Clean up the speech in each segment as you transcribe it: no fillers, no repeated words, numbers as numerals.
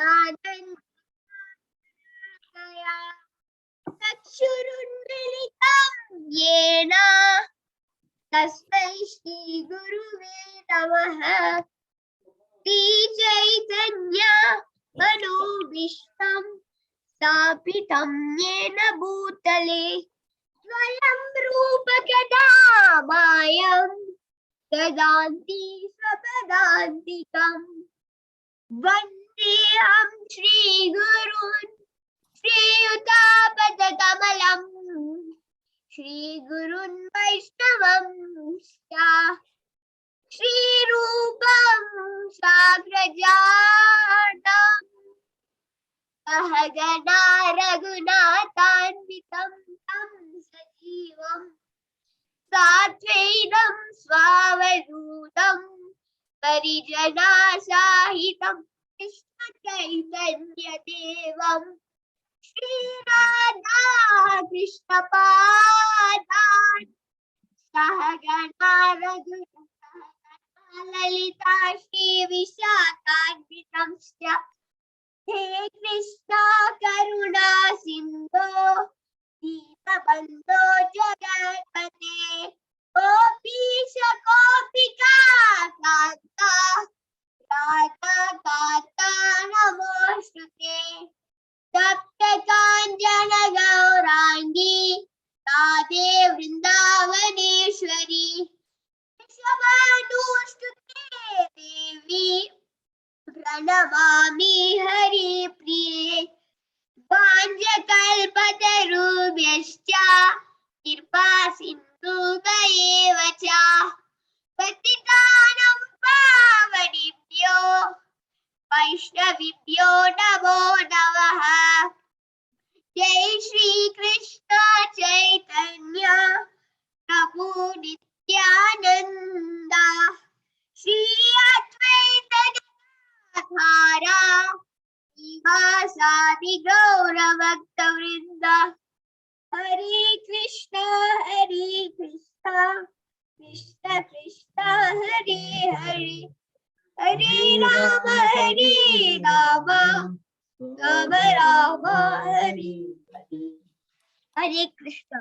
नादन्यया चक्षुरुन्मिलितं येन तस्मै श्रीगुरुवे नमः। श्रीचैतन्य मनोभीष्टं स्थापितं येन भूतले स्वयं रूप कदा मायं ददाति स्वपदान्तिकम्। वन्देऽहं श्रीगुरून् श्रीयुतापदकमलम् श्रीगुरुन् वैष्णवंश्च श्रीरूपं साग्रजातम् सहगना रघुनाथान्वितं तं सजीवम् साद्वैतं स्वावधूतं परिजनासाहितं कृष्णचैतन्यदेवं श्रीराधा कृष्णपादान् सहगना रघुनाथान्वितं ललिता श्रीविशाखान्वितंश्च हे कृष्णा करुणा सिन्धो दीनबन्धो जगत्पते गोपीश गोपिका कान्ता राधा कान्ता नमोऽस्तुते तप्त काञ्चन गौराङ्गी राधे वृन्दावनेश्वरी वृषभानुस्तुते देवी प्रणमामि हरिप्रिये वाञ्छकल्पतरुभ्यश्च कृपा सिन्धुभ्येव च पतितानं पावनेभ्यो वैष्णवेभ्यो नमो नमः। जय श्री कृष्ण चैतन्य प्रभु नित्यानंद श्री अद्वैत गदाधर श्रीवासादि गौरभक्तवृंद। हरे कृष्ण कृष्ण कृष्ण हरे हरे हरे राम राम राम हरे हरे। हरे Krishna.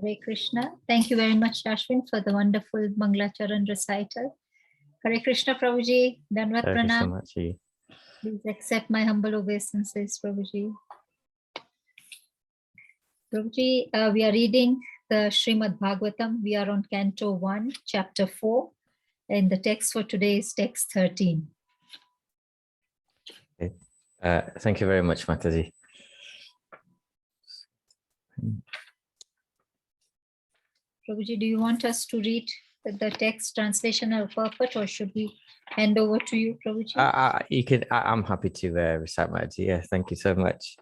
Hare Krishna. Thank you very much, Ashwin, for the wonderful Mangalacharan recital. Hare Krishna, Prabhuji. Danvat Pranam. Please accept my humble obeisances, Prabhuji. Prabhuji, we are reading the Srimad Bhagavatam. We are on Canto 1, Chapter 4. And the text for today is text 13. Okay. Thank you very much, Mataji. Prabhuji, do you want us to read the text translation or purport, or should we hand over to you, Prabhuji? You can. I'm happy to recite Mataji. Yeah, thank you so much.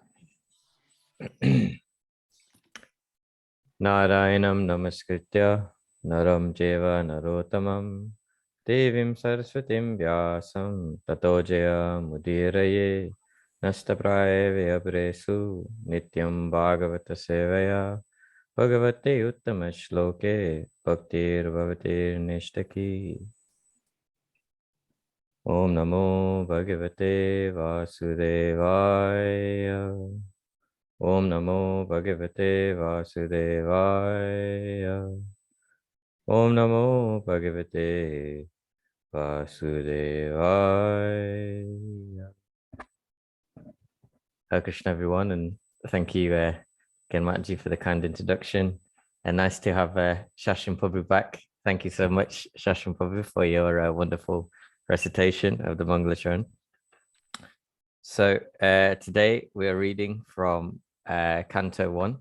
Narayanam namaskritya naram jeva narotamam devim saraswatim vyasam tato jaya mudiraye nastapraye vyabresu nityam bhagavata sevaya bhagavate uttama shloke bhaktir bhavatir nishtaki. Om namo bhagavate vasudevaya. Om namo bhagavate vasudevaya. Om namo bhagavate vasudevaya. Hare Krishna, everyone, and thank you again, Matji, for the kind introduction. And nice to have Shashin Prabhu back. Thank you so much, Shashin Prabhu, for your wonderful recitation of the Mangalacharan. So today we are reading from Canto 1,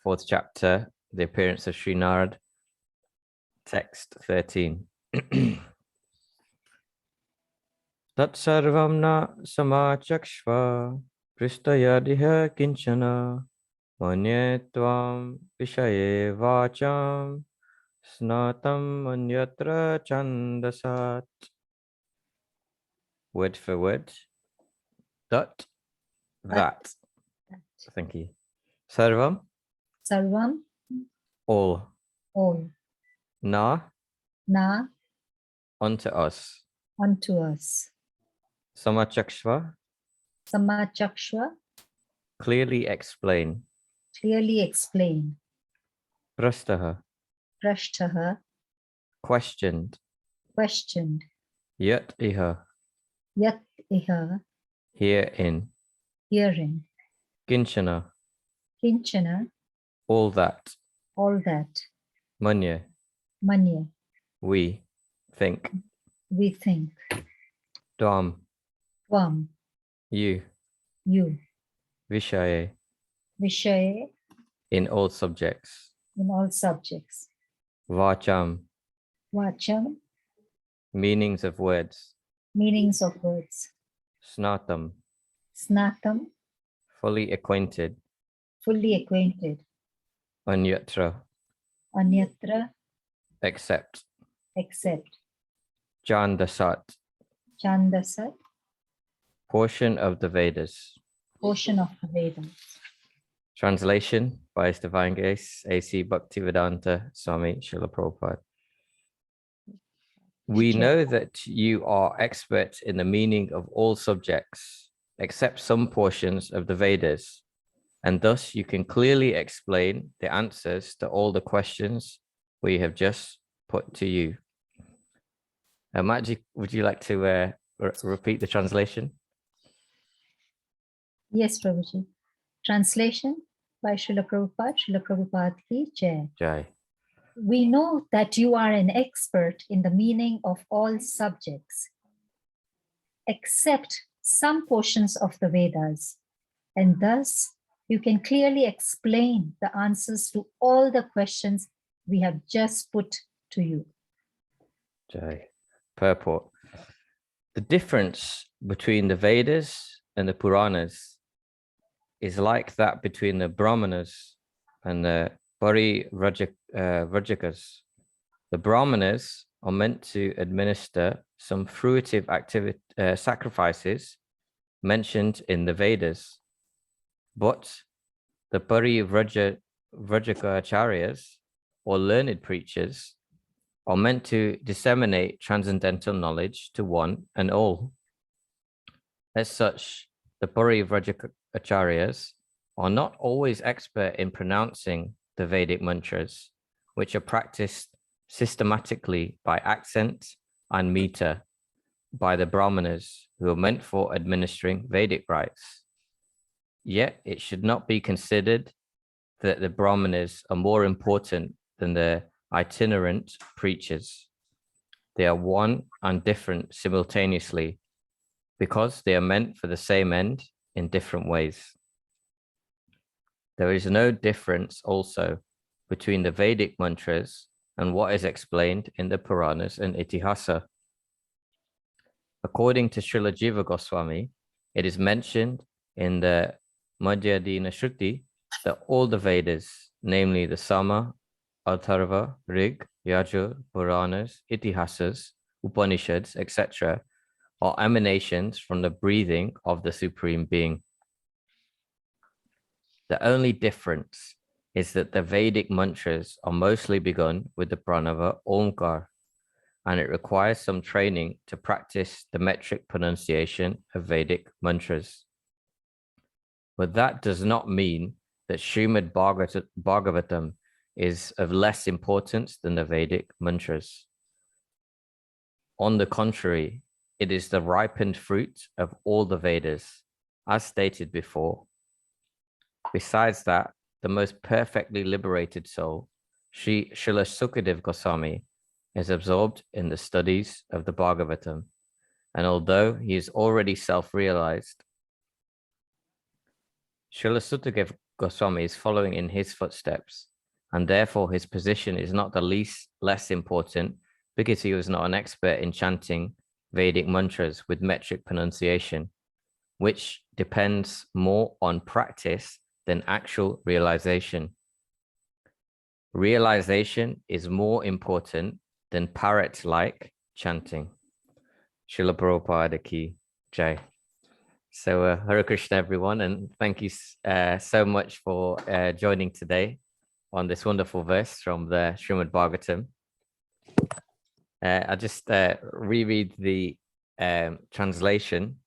4th chapter, the appearance of Sri Narad, text 13. Tat sarvam na samachakshva pristayadiha kinchana manye tvam vishaye vacham snatam anyatra chandasat. Word for word. That. Thank you. Sarvam. Sarvam. All. All. Na. Na. Unto us. Unto us. Samachakshva, Samachakshva, clearly explain. clearly explain. Prastaha, Prashtaha, questioned. questioned. Yat iha, Yat iha, herein. herein. Kinchana, Kinchana, all that. all that. Manya, Manya, we think. we think. Dvam, Tvam, you. you. Vishaye, Vishaya, in all subjects. in all subjects. Vacham, Vacham, meanings of words. meanings of words. Snatam, Snatam, fully acquainted. fully acquainted. Anyatra, Anyatra, except. except. Chandasat, Chandasat, portion of the Vedas. portion of the Vedas. Translation by His Divine Grace, A.C. Bhaktivedanta Swami Srila Prabhupada. We know that you are expert in the meaning of all subjects, except some portions of the Vedas, and thus you can clearly explain the answers to all the questions we have just put to you. Mataji, would you like to repeat the translation? Yes, Prabhuji. Translation by Srila Prabhupada, Srila Prabhupada ki Jai. Jai. We know that you are an expert in the meaning of all subjects, except some portions of the Vedas, and thus you can clearly explain the answers to all the questions we have just put to you. Jai. Purport. The difference between the Vedas and the Puranas is like that between the Brahmanas and the Parivrajaka's. The Brahmanas are meant to administer some fruitive sacrifices mentioned in the Vedas, but the Parivrajakacharyas, or learned preachers, are meant to disseminate transcendental knowledge to one and all. As such, the Parivrajakacharyas are not always expert in pronouncing the Vedic mantras, which are practiced systematically by accent and meter by the Brahmanas, who are meant for administering Vedic rites. Yet it should not be considered that the Brahmanas are more important than the itinerant preachers. They are one and different simultaneously, because they are meant for the same end in different ways. There is no difference also between the Vedic mantras and what is explained in the Puranas and Itihasa. According to Srila Jiva Goswami, it is mentioned in the Madhyadina Shruti that all the Vedas, namely the Sama, Atharva, Rig, Yajur, Puranas, Itihasas, Upanishads, etc., are emanations from the breathing of the Supreme Being. The only difference is that the Vedic mantras are mostly begun with the pranava Omkar, and it requires some training to practice the metric pronunciation of Vedic mantras. But that does not mean that Srimad Bhagavatam is of less importance than the Vedic mantras. On the contrary, it is the ripened fruit of all the Vedas, as stated before. Besides that, the most perfectly liberated soul, Srila Sukadev Goswami, is absorbed in the studies of the Bhagavatam, and although he is already self-realized, Srila Sukadev Goswami is following in his footsteps, and therefore his position is not the less important because he was not an expert in chanting Vedic mantras with metric pronunciation, which depends more on practice than actual realization. Realization is more important than parrot-like chanting. Srila Prabhupada ki Jai. So Hare Krishna, everyone, and thank you so much for joining today on this wonderful verse from the Srimad Bhagavatam. I'll just reread the translation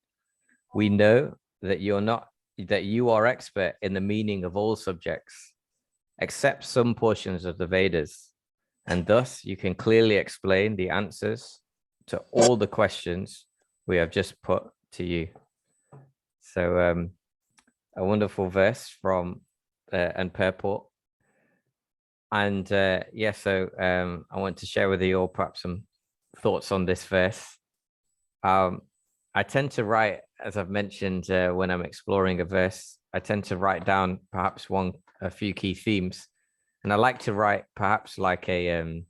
We know that you are expert in the meaning of all subjects, except some portions of the Vedas, and thus you can clearly explain the answers to all the questions we have just put to you. So a wonderful verse from and purport. And so I want to share with you all perhaps some thoughts on this verse. I tend to write, as I've mentioned, when I'm exploring a verse, I tend to write down perhaps a few key themes. And I like to write perhaps like a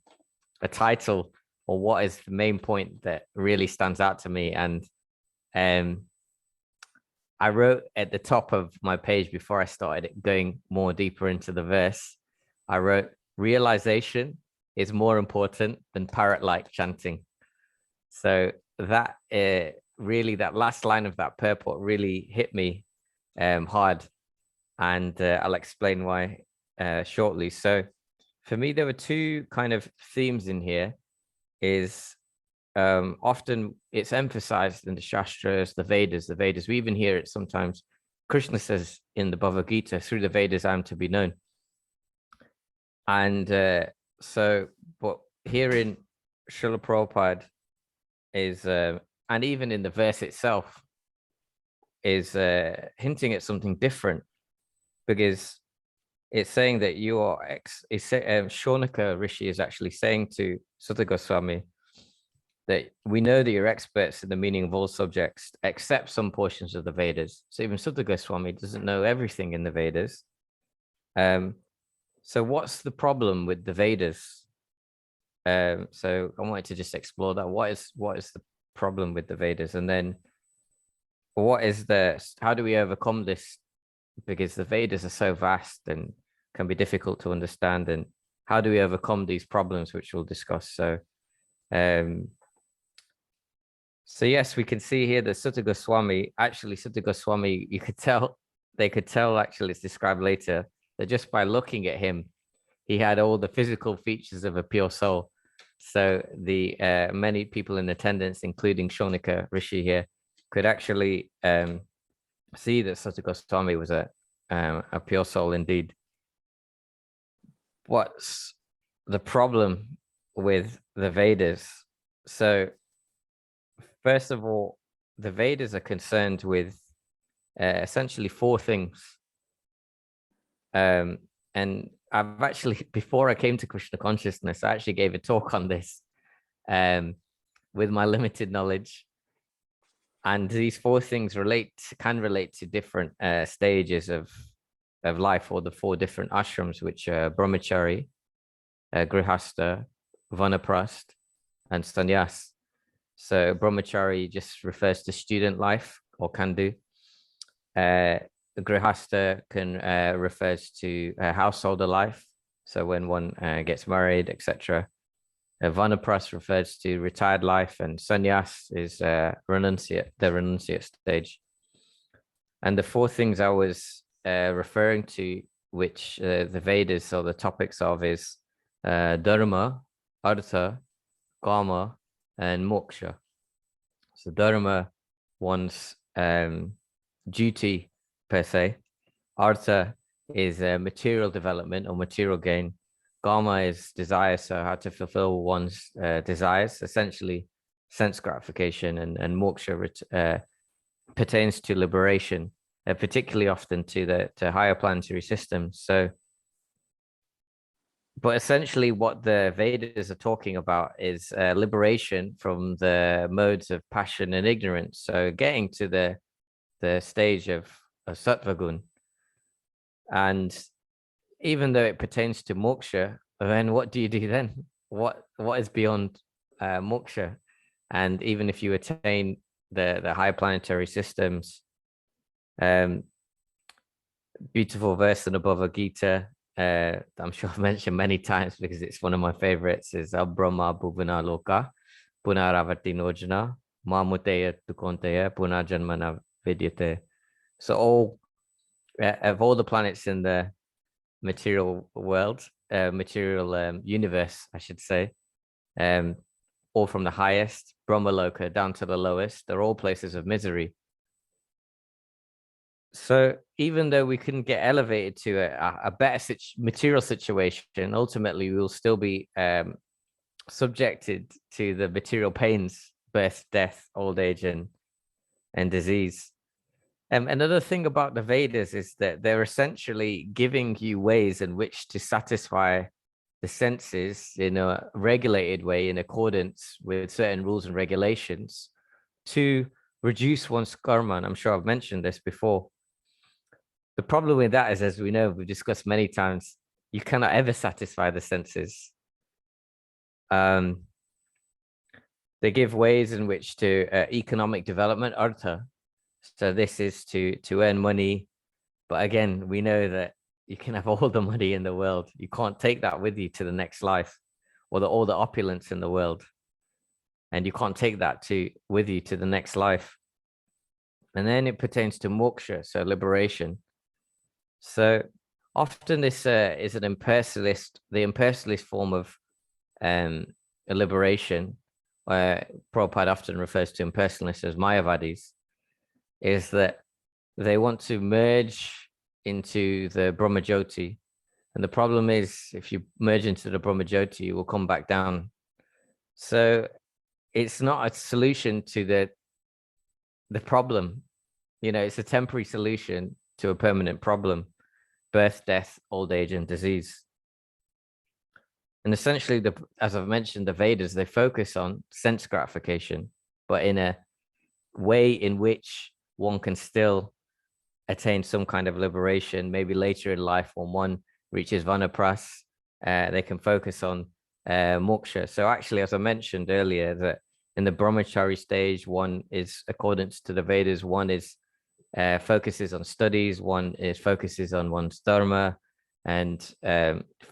title, or what is the main point that really stands out to me. And I wrote at the top of my page before I started going more deeper into the verse, I wrote, realization is more important than parrot-like chanting. So that really, that last line of that purport really hit me hard. And I'll explain why shortly. So for me, there were two kind of themes in here. Is often it's emphasized in the Shastras, the Vedas. We even hear it sometimes. Krishna says in the Bhagavad Gita, through the Vedas, I am to be known. And but here in Srila Prabhupada is, and even in the verse itself, is hinting at something different, because it's saying that you are Shaunaka Rishi is actually saying to Sutta Goswami that we know that you're experts in the meaning of all subjects, except some portions of the Vedas. So even Sutta Goswami doesn't know everything in the Vedas. So what's the problem with the Vedas? So I wanted to just explore that. What is the problem with the Vedas? And then how do we overcome this? Because the Vedas are so vast and can be difficult to understand. And how do we overcome these problems, which we'll discuss? So yes, we can see here that Sutta Goswami, they could tell actually, it's described later, that just by looking at him, he had all the physical features of a pure soul. So the many people in attendance, including Shaunaka Rishi here, could actually see that Sutta Goswami was a pure soul indeed. What's the problem with the Vedas? So first of all, the Vedas are concerned with essentially four things. And I've actually, before I came to Krishna consciousness, I actually gave a talk on this with my limited knowledge. And these four things can relate to different stages of life, or the four different ashrams, which are brahmachari, grihastha, vanaprast, and sannyas. So brahmachari just refers to student life, or can do. Grihastha refers to householder life. So when one gets married, etc. Vanaprast refers to retired life, and sannyas is the renunciate stage. And the four things I was referring to, which the Vedas or the topics of, is dharma, artha, kama, and moksha. So dharma, one's duty per se. Artha is material development or material gain. Kama is desire, so how to fulfill one's desires, essentially sense gratification, and moksha pertains to liberation, particularly often to the higher planetary systems. So, but essentially what the Vedas are talking about is liberation from the modes of passion and ignorance. So getting to the stage of sattva gun. And even though it pertains to moksha, then what do you do then? What is beyond moksha? And even if you attain the high planetary systems, beautiful verse in the Bhagavad Gita, I'm sure I've mentioned many times because it's one of my favorites, is Brahma Bhuvana Loka Punaravati Nojana Mamuteya Tukonteya Punajanmana Vidyate. So of all the planets in the material world, material universe, I should say, all from the highest, Brahma Loka, down to the lowest, they're all places of misery. So even though we couldn't get elevated to a better material situation, ultimately we will still be subjected to the material pains, birth, death, old age, and disease. Another thing about the Vedas is that they're essentially giving you ways in which to satisfy the senses in a regulated way in accordance with certain rules and regulations to reduce one's karma. And I'm sure I've mentioned this before. The problem with that is, as we know, we've discussed many times, you cannot ever satisfy the senses. They give ways in which to economic development, artha. So this is to earn money. But again, we know that you can have all the money in the world. You can't take that with you to the next life, or all the opulence in the world. And you can't take that with you to the next life. And then it pertains to moksha, so liberation. So often this is an impersonalist, the impersonalist form of a liberation, where Prabhupada often refers to impersonalists as Mayavadis, is that they want to merge into the Brahmajyoti. And the problem is, if you merge into the Brahmajyoti, you will come back down. So it's not a solution to the problem. You know, it's a temporary solution to a permanent problem: birth, death, old age, and disease. And essentially, as I've mentioned, the Vedas, they focus on sense gratification, but in a way in which one can still attain some kind of liberation. Maybe later in life, when one reaches vanapras, they can focus on moksha. So actually, as I mentioned earlier, that in the brahmachari stage, one is, accordance to the Vedas, one is focuses on studies, one is focuses on one's dharma and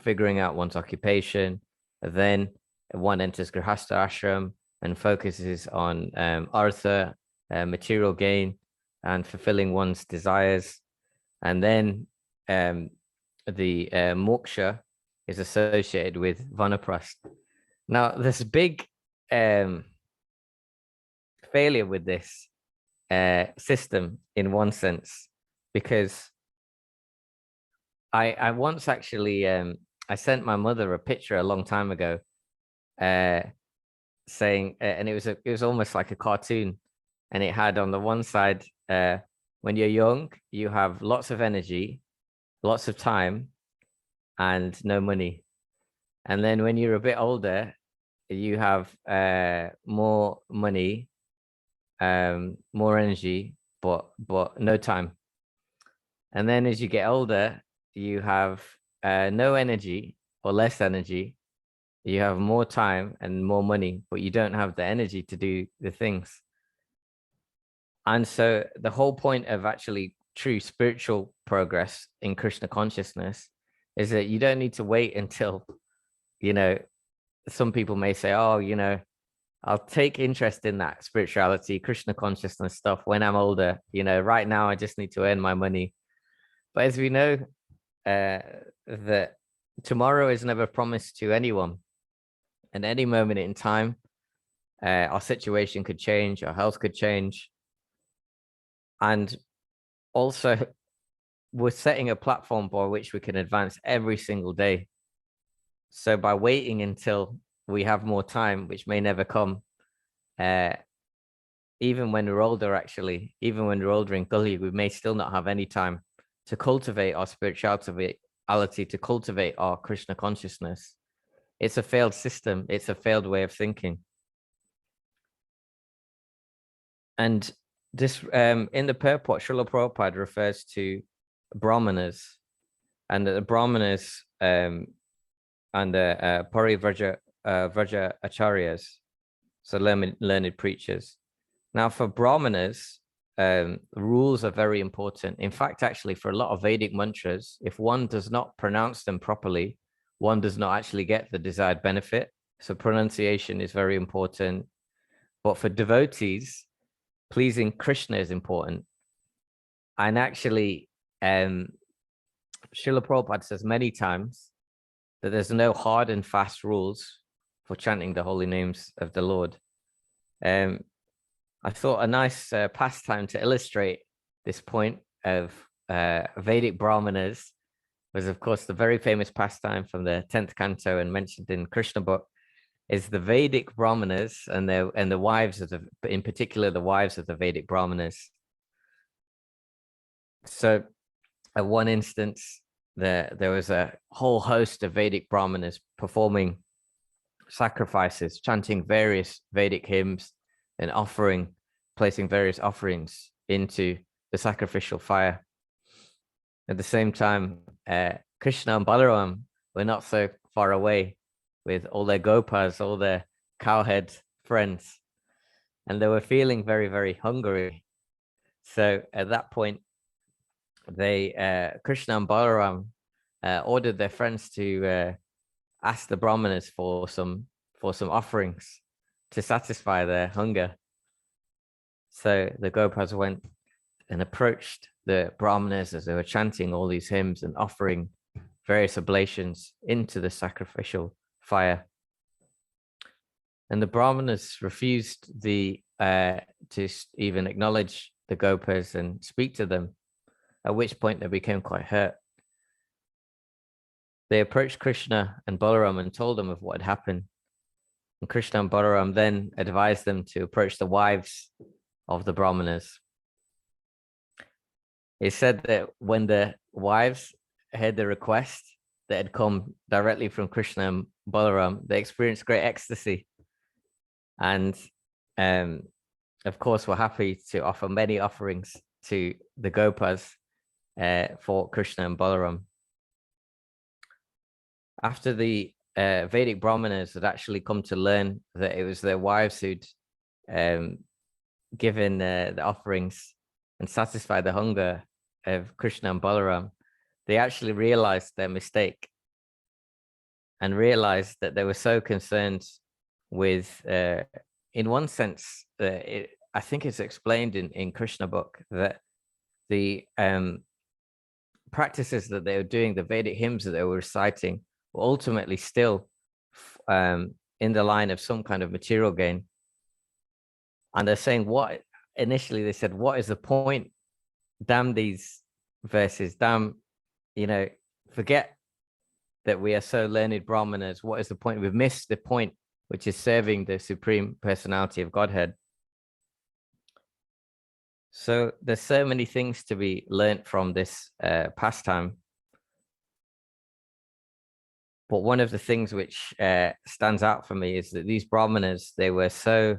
figuring out one's occupation. Then one enters grihastha ashram and focuses on artha, material gain, and fulfilling one's desires. And then the moksha is associated with vanaprastha. Now, there's a big failure with this system in one sense, because I once actually I sent my mother a picture a long time ago, saying, and it was almost like a cartoon, and it had on the one side, when you're young, you have lots of energy, lots of time, and no money. And then when you're a bit older, you have more money, more energy, but no time. And then as you get older, you have no energy or less energy. You have more time and more money, but you don't have the energy to do the things. And so the whole point of actually true spiritual progress in Krishna consciousness is that you don't need to wait until, some people may say, oh, I'll take interest in that spirituality, Krishna consciousness stuff when I'm older. Right now I just need to earn my money. But as we know, that tomorrow is never promised to anyone. And any moment in time, our situation could change, our health could change. And also, we're setting a platform by which we can advance every single day. So by waiting until we have more time, which may never come, even when we're older, actually, even when we're older in Kali, we may still not have any time to cultivate our spirituality, to cultivate our Krishna consciousness. It's a failed system. It's a failed way of thinking. And this, in the purport, Srila Prabhupada refers to Brahmanas, and the Brahmanas and the Parivrja Acharyas, so learned preachers. Now, for Brahmanas, rules are very important. In fact, actually, for a lot of Vedic mantras, if one does not pronounce them properly, one does not actually get the desired benefit. So pronunciation is very important. But for devotees, pleasing Krishna is important. And actually, Srila Prabhupada says many times that there's no hard and fast rules for chanting the holy names of the Lord. I thought a nice pastime to illustrate this point of Vedic Brahmanas was, of course, the very famous pastime from the 10th canto and mentioned in Krishna book, is the Vedic Brahmanas and the wives of in particular, the wives of the Vedic Brahmanas. So at one instance, there was a whole host of Vedic Brahmanas performing sacrifices, chanting various Vedic hymns and placing various offerings into the sacrificial fire. At the same time, Krishna and Balaram were not so far away with all their gopas, all their cowhead friends, and they were feeling very, very hungry. So at that point, Krishna and Balaram ordered their friends to ask the Brahmanas for some offerings to satisfy their hunger. So the gopas went and approached the Brahmanas as they were chanting all these hymns and offering various oblations into the sacrificial fire. And the Brahmanas refused to even acknowledge the gopas and speak to them, at which point they became quite hurt. They approached Krishna and Balaram and told them of what had happened. And Krishna and Balaram then advised them to approach the wives of the Brahmanas. It said that when the wives heard the request that had come directly from Krishna and Balaram, they experienced great ecstasy. And of course, were happy to offer many offerings to the gopas for Krishna and Balaram. After the Vedic Brahmanas had actually come to learn that it was their wives who'd given the offerings and satisfied the hunger of Krishna and Balaram, they actually realized their mistake and realized that they were so concerned with, in one sense, I think it's explained in Krishna book that the practices that they were doing, the Vedic hymns that they were reciting, were ultimately still in the line of some kind of material gain. And they're saying, initially they said, what is the point? Damn these verses, damn, forget that we are so learned Brahmanas. What is the point? We've missed the point, which is serving the Supreme Personality of Godhead. So there's so many things to be learnt from this pastime. But one of the things which stands out for me is that these Brahmanas, they were so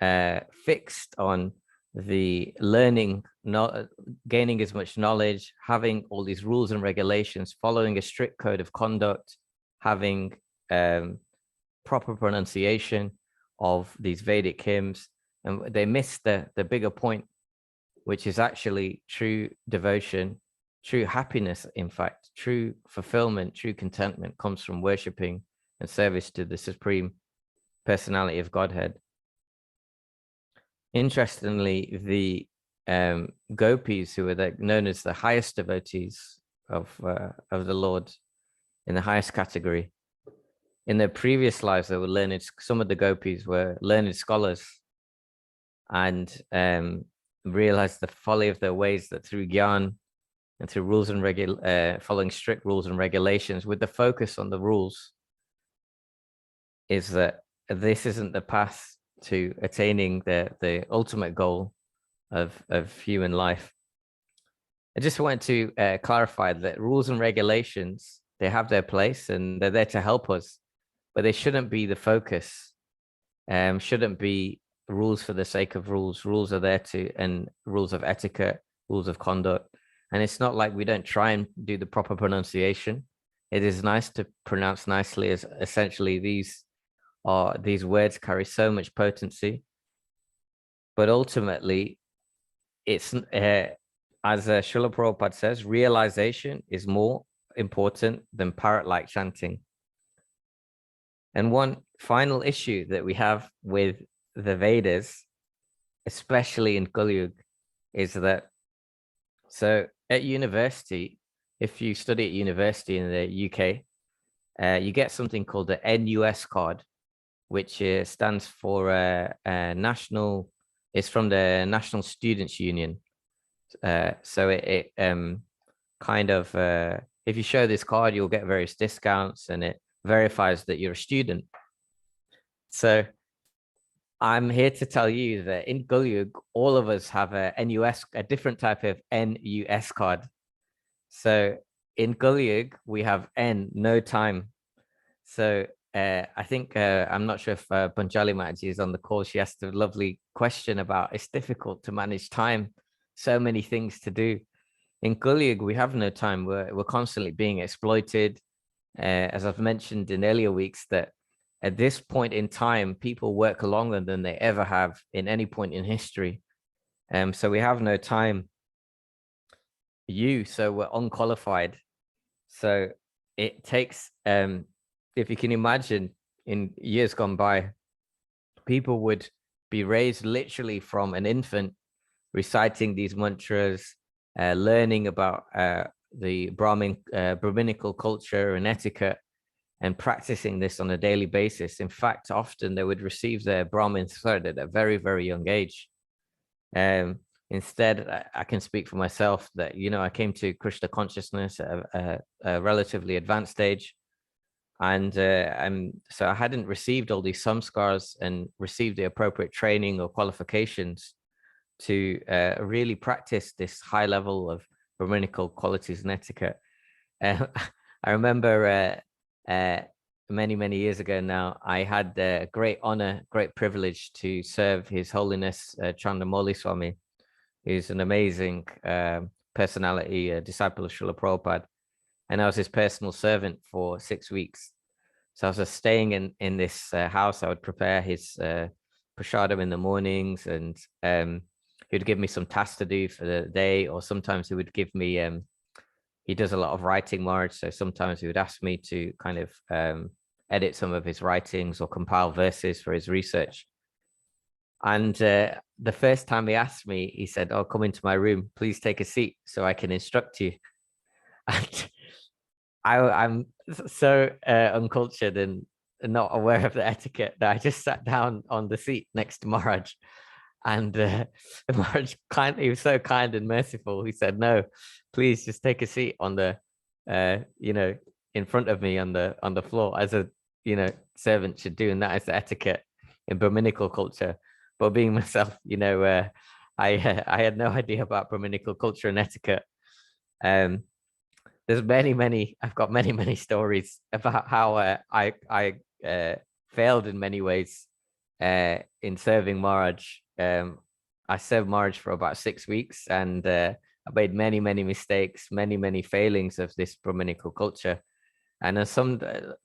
fixed on the learning, not gaining as much knowledge, having all these rules and regulations, following a strict code of conduct, having proper pronunciation of these Vedic hymns, and they missed the bigger point, which is actually true devotion, true happiness. In fact, true fulfillment, true contentment comes from worshipping and service to the Supreme Personality of Godhead. Interestingly, the gopis, who were known as the highest devotees of the Lord, in the highest category, in their previous lives, they were learned. Some of the gopis were learned scholars, and realized the folly of their ways, that through gyan and through rules and following strict rules and regulations, with the focus on the rules, is that this isn't the path to attaining the ultimate goal of human life. I just wanted to clarify that rules and regulations, they have their place and they're there to help us, but they shouldn't be the focus. Shouldn't be rules for the sake of rules. Rules are there and rules of etiquette, rules of conduct. And it's not like we don't try and do the proper pronunciation. It is nice to pronounce nicely, as essentially these words carry so much potency. But ultimately, it's as Srila Prabhupada says, realization is more important than parrot-like chanting. And one final issue that we have with the Vedas, especially in Kali Yuga, is that, so at university, if you study at university in the UK, you get something called the NUS card, which stands for national. It's from the National Students Union, So it kind of, if you show this card, you'll get various discounts, and it verifies that you're a student. So I'm here to tell you that in Gulyug, all of us have a NUS, a different type of NUS card. So in Gulyug, we have N, no time. So I think, I'm not sure if Panchali Mataji is on the call. She asked a lovely question about it's difficult to manage time, so many things to do. In Gulyug, we have no time. We're constantly being exploited. As I've mentioned in earlier weeks, that at this point in time, people work longer than they ever have in any point in history. So we have no time. So we're unqualified. So it takes, if you can imagine, in years gone by, people would be raised literally from an infant, reciting these mantras, learning about the Brahminical culture and etiquette, and practicing this on a daily basis. In fact, often they would receive their Brahmin third at a very, very young age. Instead, I can speak for myself that, I came to Krishna consciousness at a relatively advanced stage. And so I hadn't received all these samskars and received the appropriate training or qualifications to really practice this high level of Brahminical qualities and etiquette. I remember many, many years ago now, I had the great honor, great privilege to serve His Holiness Chandamoli Swami, who's an amazing personality, a disciple of Srila Prabhupada. And I was his personal servant for 6 weeks. So I was just staying in this house. I would prepare his prasadam in the mornings, and he would give me some tasks to do for the day, or sometimes he would give me, he does a lot of writing, Maharaj. So sometimes he would ask me to kind of edit some of his writings or compile verses for his research. And the first time he asked me, he said, "Oh, come into my room, please take a seat so I can instruct you." And I'm so uncultured and not aware of the etiquette that I just sat down on the seat next to Maharaj. And Maharaj, he was so kind and merciful. He said, "No, please just take a seat on the, in front of me on the floor, as a, servant should do." And that is the etiquette in Brahminical culture. But being myself, I had no idea about Brahminical culture and etiquette. There's I've got many stories about how I failed in many ways in serving Maharaj. I served Maharaj for about 6 weeks, and I made many mistakes, many failings of this Brahminical culture. And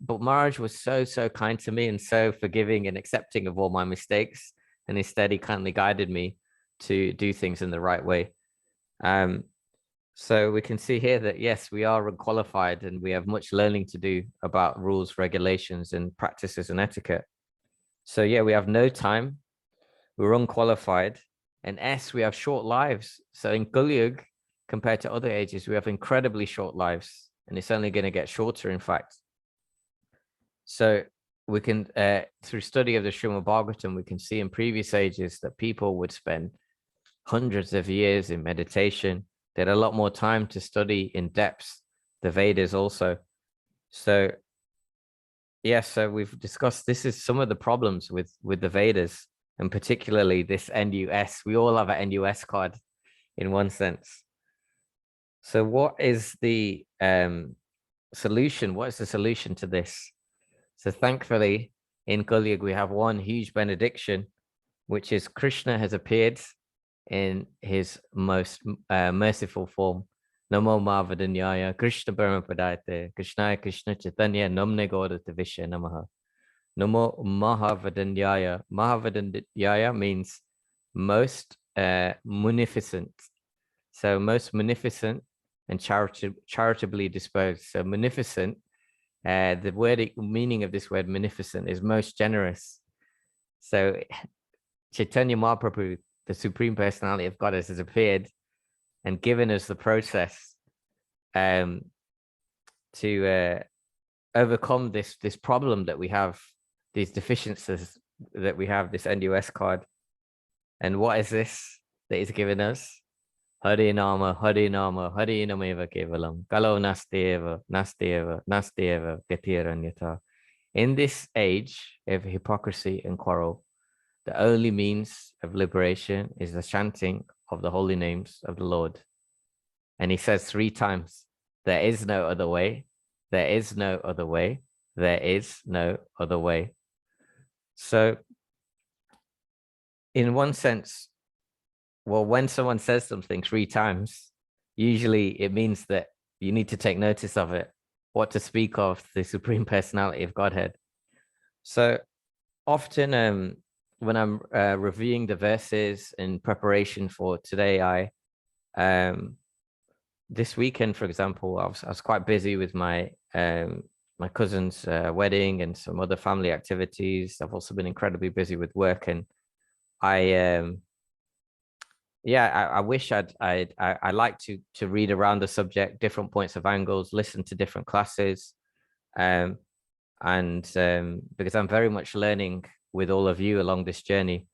but Maharaj was so kind to me and so forgiving and accepting of all my mistakes. And instead, he kindly guided me to do things in the right way. So we can see here that, yes, we are unqualified, and we have much learning to do about rules, regulations, and practices and etiquette. So yeah, we have no time. We're unqualified. And S, we have short lives. So in Gulyug, compared to other ages, we have incredibly short lives, and it's only going to get shorter, in fact. So we can, through study of the Srimad Bhagavatam, we can see in previous ages that people would spend hundreds of years in meditation. They had a lot more time to study in depth the Vedas also. So yes, so we've discussed, this is some of the problems with the Vedas, and particularly this NUS. We all have an NUS card in one sense. So what is the solution? What is the solution to this? So thankfully, in Gulyug, we have one huge benediction, which is Krishna has appeared in his most merciful form. Namo Mavadanyaya Krishna Paramadayate Krishnaya Krishna Chaitanya Namne Gaurata Vishya Namaha. Namo Mahavadanyaya. Mahavadanyaya means most munificent. So most munificent and charitably disposed. So munificent, the meaning of this word munificent is most generous. So Chaitanya Mahaprabhu, the Supreme Personality of Godhead, has appeared and given us the process to overcome this problem that we have, these deficiencies that we have, this NUS card. And what is this that he's given us? Hare Nama, Hare Nama, Hare Nameva Kevalam, Kalo Nasteva, Nasteva, Nasteva, Gatiranyata. In this age of hypocrisy and quarrel, the only means of liberation is the chanting of the holy names of the Lord. And he says 3 times, there is no other way, there is no other way, there is no other way. So in one sense, well, when someone says something 3 times, usually it means that you need to take notice of it, what to speak of the Supreme Personality of Godhead. So often when I'm reviewing the verses in preparation for today, this weekend, for example, I was quite busy with my my cousin's wedding and some other family activities. I've also been incredibly busy with work, and I wish I like to read around the subject, different points of angles, listen to different classes, and because I'm very much learning with all of you along this journey.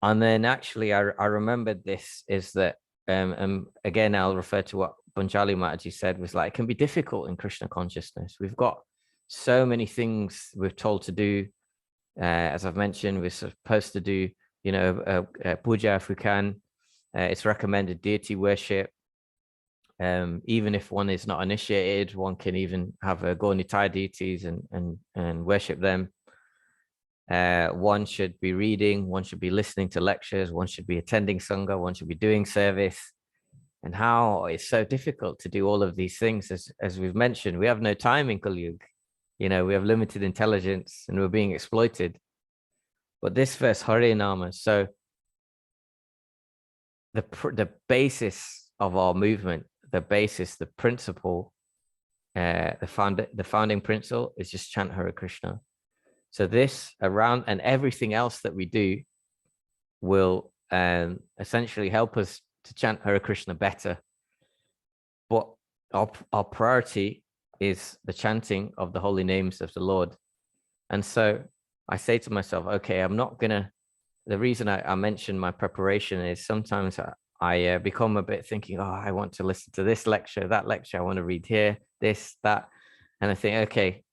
And then actually I remembered this is that again I'll refer to what Panchal Mataji said, was like, it can be difficult in Krishna consciousness. We've got so many things we're told to do. As I've mentioned, we're supposed to do, puja if we can. It's recommended deity worship. Even if one is not initiated, one can even have Gaunitai deities and worship them. One should be reading, one should be listening to lectures, one should be attending Sangha, one should be doing service. And how it's so difficult to do all of these things, as we've mentioned, we have no time in Kali Yuga. We have limited intelligence and we're being exploited. But this verse, Hare Nama, so the basis of our movement, the basis, the principle, the founding principle is just chant Hare Krishna. So this around and everything else that we do will essentially help us to chant Hare Krishna better. But our priority is the chanting of the holy names of the Lord. And so I say to myself, okay, I'm not gonna, the reason I mentioned my preparation is sometimes I become a bit thinking, oh, I want to listen to this lecture, that lecture, I want to read here, this, that. And I think, okay,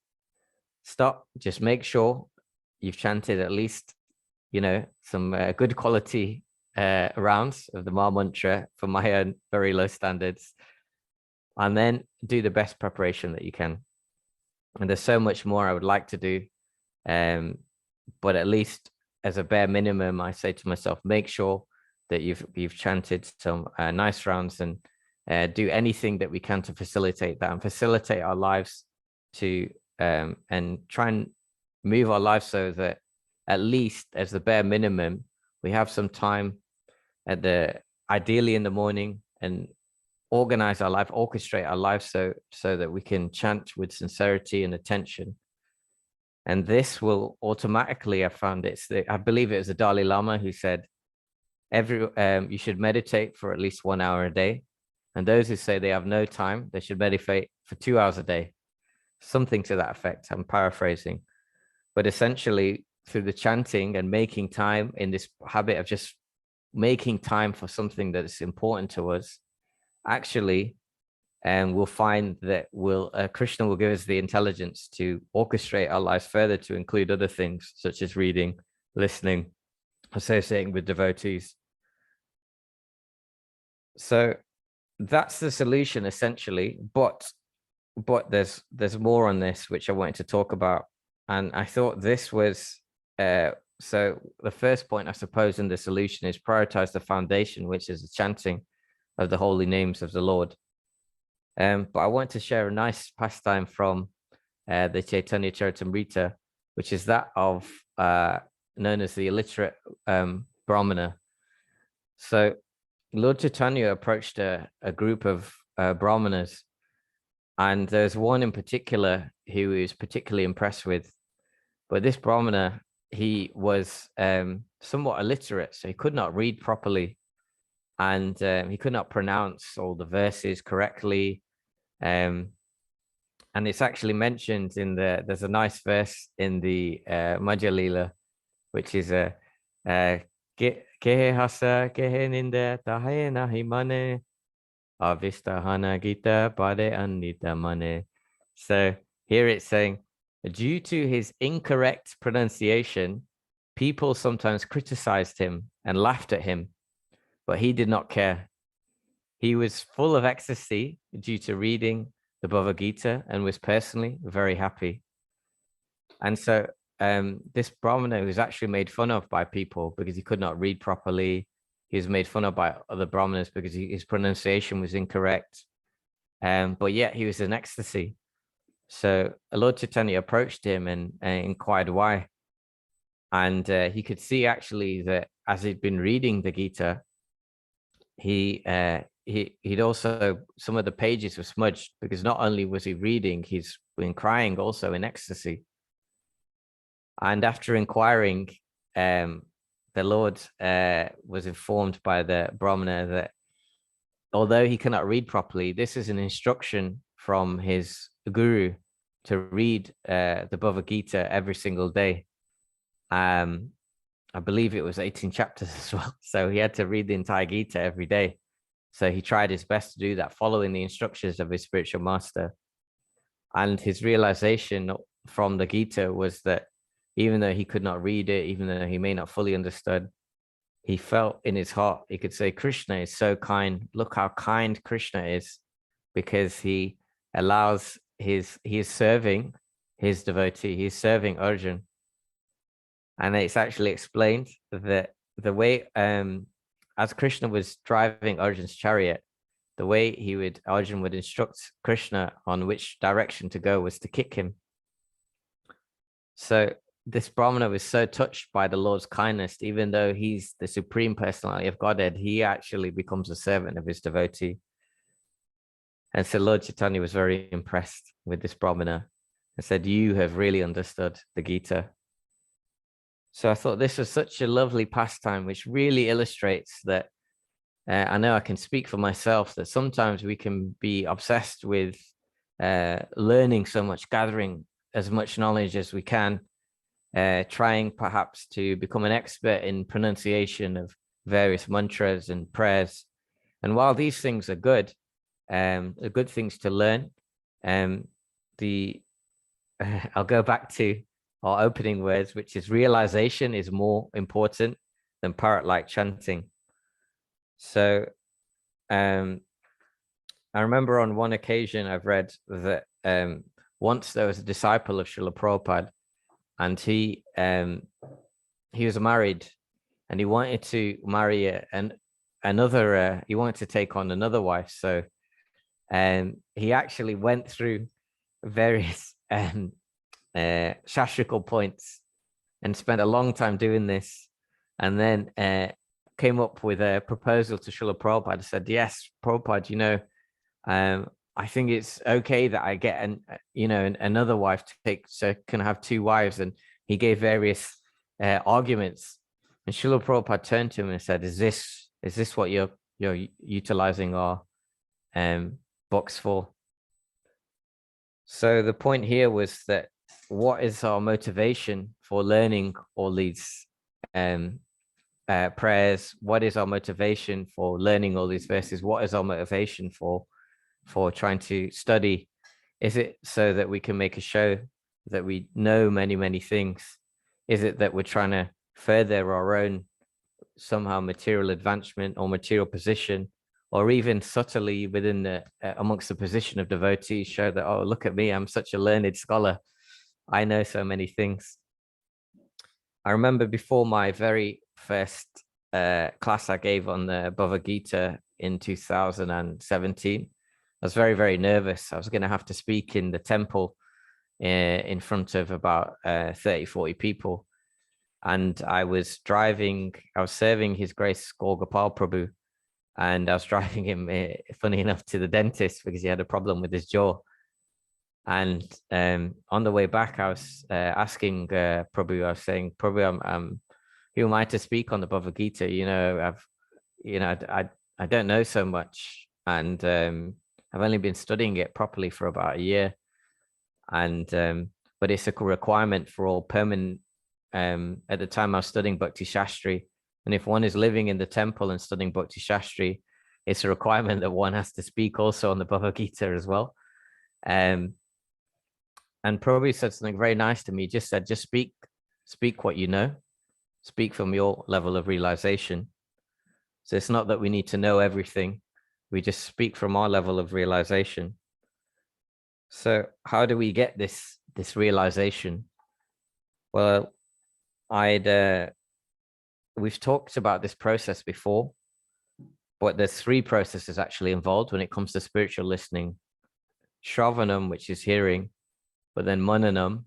stop, just make sure you've chanted at least, some good quality rounds of the Ma mantra for my own very low standards, and then do the best preparation that you can. And there's so much more I would like to do. But at least as a bare minimum, I say to myself, make sure that you've chanted some nice rounds, and do anything that we can to facilitate that and facilitate our lives to and try and move our lives so that at least as the bare minimum, we have some time ideally in the morning, and organize our life, orchestrate our life so that we can chant with sincerity and attention. And this will automatically, I found I believe it was the Dalai Lama who said, you should meditate for at least 1 hour a day. And those who say they have no time, they should meditate for 2 hours a day. Something to that effect. I'm paraphrasing. But essentially, through the chanting and making time, in this habit of just making time for something that's important to us, actually, and we'll find that Krishna will give us the intelligence to orchestrate our lives further to include other things such as reading, listening, associating with devotees. So that's the solution essentially, but there's more on this which I wanted to talk about. And I thought this was so the first point, I suppose, in the solution is prioritize the foundation, which is the chanting of the holy names of the Lord. But I want to share a nice pastime from the Chaitanya Charitamrita, which is that of known as the illiterate Brahmana. So Lord Chaitanya approached a group of Brahmanas, and there's one in particular who he was particularly impressed with. But this Brahmana, he was somewhat illiterate, so he could not read properly, and he could not pronounce all the verses correctly. And it's actually mentioned there's a nice verse in the Madhya Lila, which is kehe hasa, kehe ninde, tahaye nahi mane, avista hana gita, pade anita mane. So here it's saying, due to his incorrect pronunciation, people sometimes criticized him and laughed at him, but he did not care. He was full of ecstasy due to reading the Bhagavad Gita and was personally very happy. And so this Brahmana was actually made fun of by people because he could not read properly. He was made fun of by other Brahmanas because his pronunciation was incorrect. But yet he was in ecstasy. So Lord Chaitanya approached him and inquired why. And he could see actually that as he'd been reading the Gita, he'd also, some of the pages were smudged because not only was he reading, he's been crying also in ecstasy. And after inquiring, the Lord was informed by the Brahmana that although he cannot read properly, this is an instruction from his guru to read the Bhagavad Gita every single day. I believe it was 18 chapters as well. So he had to read the entire Gita every day. So he tried his best to do that, following the instructions of his spiritual master. And his realization from the Gita was that even though he could not read it, even though he may not fully understood, he felt in his heart, he could say, Krishna is so kind. Look how kind Krishna is, because he allows he is serving his devotee, he's serving Arjun. And it's actually explained that the way, as Krishna was driving Arjun's chariot, the way Arjun would instruct Krishna on which direction to go was to kick him. So this Brahmana was so touched by the Lord's kindness, even though he's the supreme personality of Godhead, he actually becomes a servant of his devotee. And so Lord Chaitanya was very impressed with this Brahmana and said, you have really understood the Gita. So I thought this was such a lovely pastime, which really illustrates that I know I can speak for myself, that sometimes we can be obsessed with learning so much, gathering as much knowledge as we can, trying perhaps to become an expert in pronunciation of various mantras and prayers. And while these things are good things to learn, I'll go back to our opening words, which is realization is more important than parrot-like chanting. So I remember on one occasion I've read that once there was a disciple of Srila Prabhupada, and he was married, and he wanted to marry he wanted to take on another wife. So he actually went through various shastrical points and spent a long time doing this, and then came up with a proposal to Srila Prabhupada. Said, yes, Prabhupada, I think it's okay that I get another wife to take, so can I have two wives? And he gave various arguments, and Srila Prabhupada turned to him and said, is this what you're utilizing our books for? So the point here was that what is our motivation for learning all these prayers? What is our motivation for learning all these verses? What is our motivation for trying to study? Is it so that we can make a show that we know many, many things? Is it that we're trying to further our own somehow material advancement or material position, or even subtly within amongst the position of devotees, show that, oh, look at me, I'm such a learned scholar, I know so many things. I remember before my very first class I gave on the Bhagavad Gita in 2017, I was very, very nervous. I was going to have to speak in the temple in front of about 30-40 people. And I was serving His Grace Gaur Gopal Prabhu, and I was driving him, funny enough, to the dentist because he had a problem with his jaw. And on the way back, I was asking Prabhu, I was saying, Prabhu, who am I to speak on the Bhagavad Gita? I don't know so much, and I've only been studying it properly for about a year, and but it's a requirement for all permanent. At the time I was studying Bhakti Shastri, And if one is living in the temple and studying Bhakti Shastri, it's a requirement that one has to speak also on the Bhagavad Gita as well. And Prabhuji said something very nice to me. Just said, just speak what you know, speak from your level of realization. So it's not that we need to know everything. We just speak from our level of realization. So how do we get this realization? Well, we've talked about this process before, but there's 3 processes actually involved when it comes to spiritual listening. Shravanam, which is hearing, but then mananam,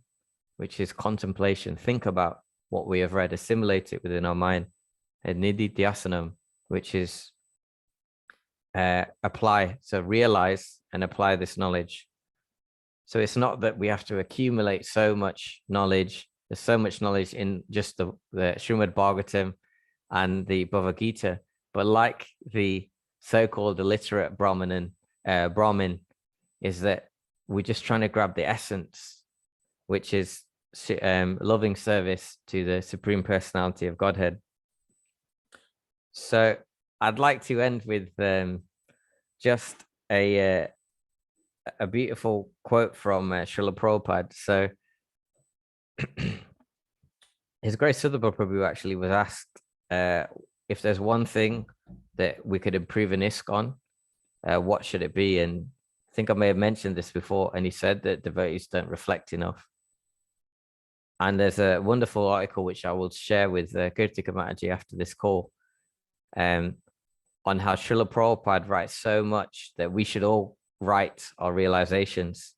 which is contemplation. Think about what we have read, assimilate it within our mind. And nididhyasanam, which is apply, so realize and apply this knowledge. So it's not that we have to accumulate so much knowledge. There's so much knowledge in just the Srimad Bhagavatam and the Bhagavad Gita, but like the so-called illiterate Brahmin, is that we're just trying to grab the essence, which is loving service to the Supreme Personality of Godhead. So I'd like to end with just a beautiful quote from Srila Prabhupada. So His Grace Srila Prabhu actually was asked if there's one thing that we could improve in ISKCON, what should it be? And I think I may have mentioned this before, and he said that devotees don't reflect enough. And there's a wonderful article which I will share with Kirtika Mataji after this call, on how Srila Prabhupada writes so much that we should all write our realizations.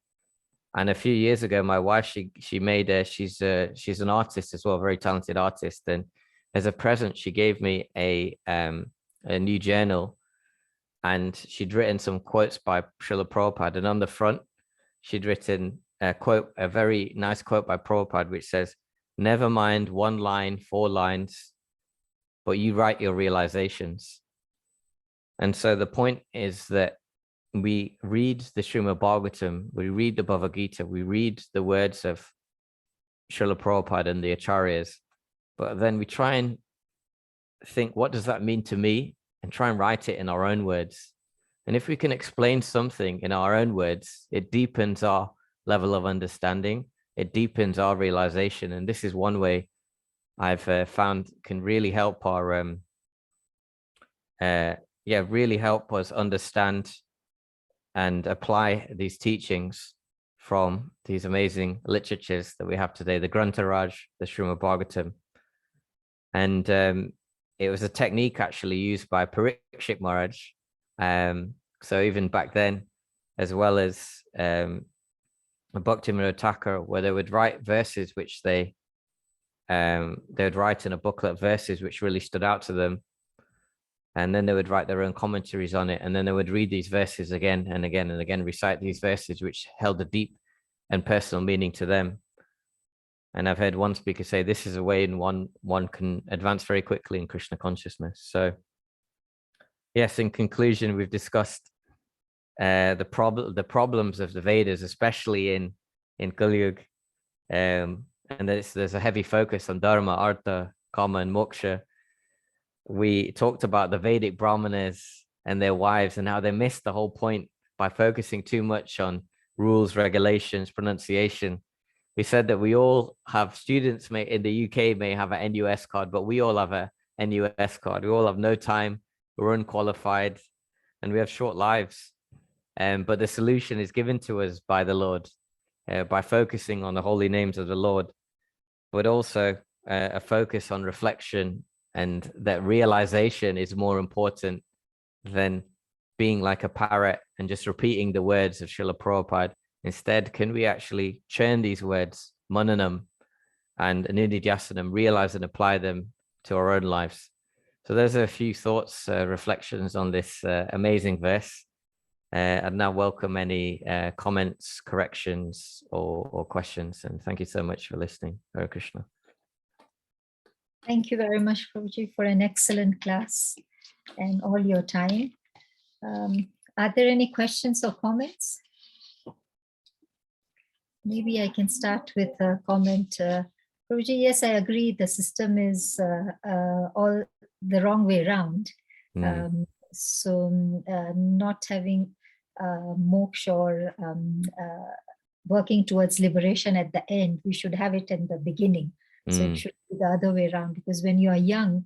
And a few years ago, my wife, she made she's an artist as well, a very talented artist. And as a present, she gave me a new journal, and she'd written some quotes by Srila Prabhupada. And on the front, she'd written a very nice quote by Prabhupada, which says, "Never mind 1 line, 4 lines, but you write your realizations." And so the point is that we read the Srimad Bhagavatam, we read the Bhagavad Gita, we read the words of Srila Prabhupada and the Acharyas, but then we try and think, what does that mean to me? And try and write it in our own words. And if we can explain something in our own words, it deepens our level of understanding, it deepens our realization. And this is one way I've found can really help our really help us understand and apply these teachings from these amazing literatures that we have today, the Grantharaj, the Srimad Bhagavatam. And it was a technique actually used by Parikshit Maharaj. So even back then, as well as Bhaktivinoda Thakur, where they would write verses which they would write in a booklet verses which really stood out to them. And then they would write their own commentaries on it. And then they would read these verses again and again and again, recite these verses which held a deep and personal meaning to them. And I've heard one speaker say, this is a way in one can advance very quickly in Krishna consciousness. So yes, in conclusion, we've discussed the problems of the Vedas, especially in Kali Yuga. And there's a heavy focus on Dharma, Artha, Kama, and Moksha. We talked about the Vedic Brahmanas and their wives and how they missed the whole point by focusing too much on rules, regulations, pronunciation. We said that we all have students in the UK may have an NUS card, but we all have a NUS card. We all have no time, we're unqualified, and we have short lives. But the solution is given to us by the Lord, by focusing on the holy names of the Lord, but also a focus on reflection, and that realization is more important than being like a parrot and just repeating the words of Srila Prabhupada. Instead, can we actually churn these words, mananam and nididhyasanam, realize and apply them to our own lives? So those are a few thoughts, reflections on this amazing verse. I'd now welcome any comments, corrections, or questions. And thank you so much for listening. Hare Krishna. Thank you very much, Prabhuji, for an excellent class and all your time. Are there any questions or comments? Maybe I can start with a comment. Prabhuji, yes, I agree. The system is all the wrong way around. Mm. Not having moksha or working towards liberation at the end, we should have it in the beginning. So it should be the other way around, because when you are young,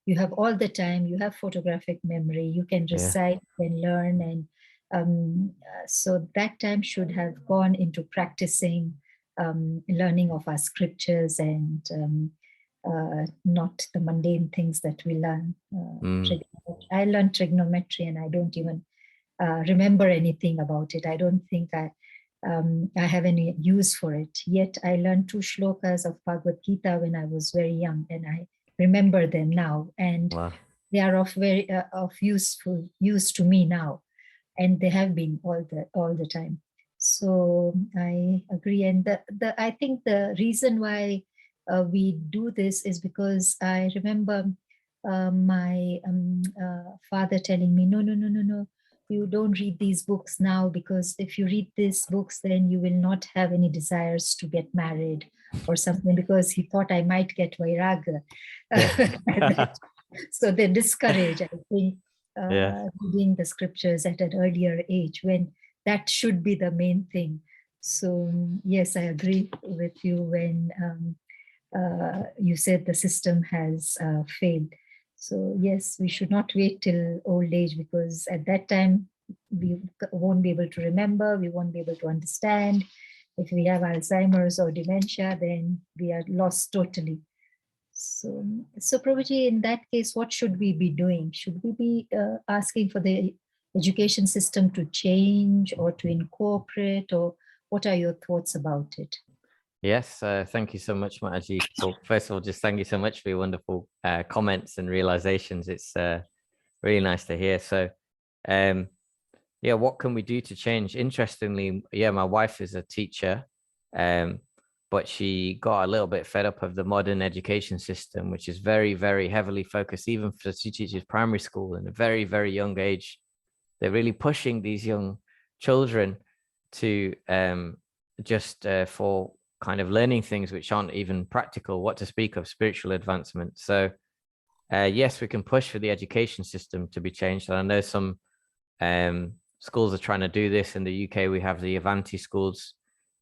you have all the time, you have photographic memory, you can recite and learn, and so that time should have gone into practicing learning of our scriptures, and not the mundane things that we learn. I learned trigonometry and I don't even remember anything about it. I don't think I have any use for it. Yet I learned 2 shlokas of Bhagavad Gita when I was very young, and I remember them now, and they are of use to me now, and they have been all the time. So I agree, and I think the reason why we do this is because I remember my father telling me, no, you don't read these books now, because if you read these books, then you will not have any desires to get married or something, because he thought I might get vairaga. So they discourage, I think, reading the scriptures at an earlier age, when that should be the main thing. So yes, I agree with you when you said the system has failed. So yes, we should not wait till old age, because at that time we won't be able to remember, we won't be able to understand. If we have Alzheimer's or dementia, then we are lost totally. So Prabhuji, in that case, what should we be doing? Should we be asking for the education system to change or to incorporate, or what are your thoughts about it? Yes, thank you so much, Mataji. Well, first of all, just thank you so much for your wonderful comments and realizations. It's really nice to hear. So, what can we do to change? Interestingly, my wife is a teacher, but she got a little bit fed up of the modern education system, which is very, very heavily focused, even for she teaches primary school in a very, very young age. They're really pushing these young children to just for kind of learning things which aren't even practical, what to speak of spiritual advancement. So yes, we can push for the education system to be changed. And I know some schools are trying to do this. In the UK, we have the Avanti schools,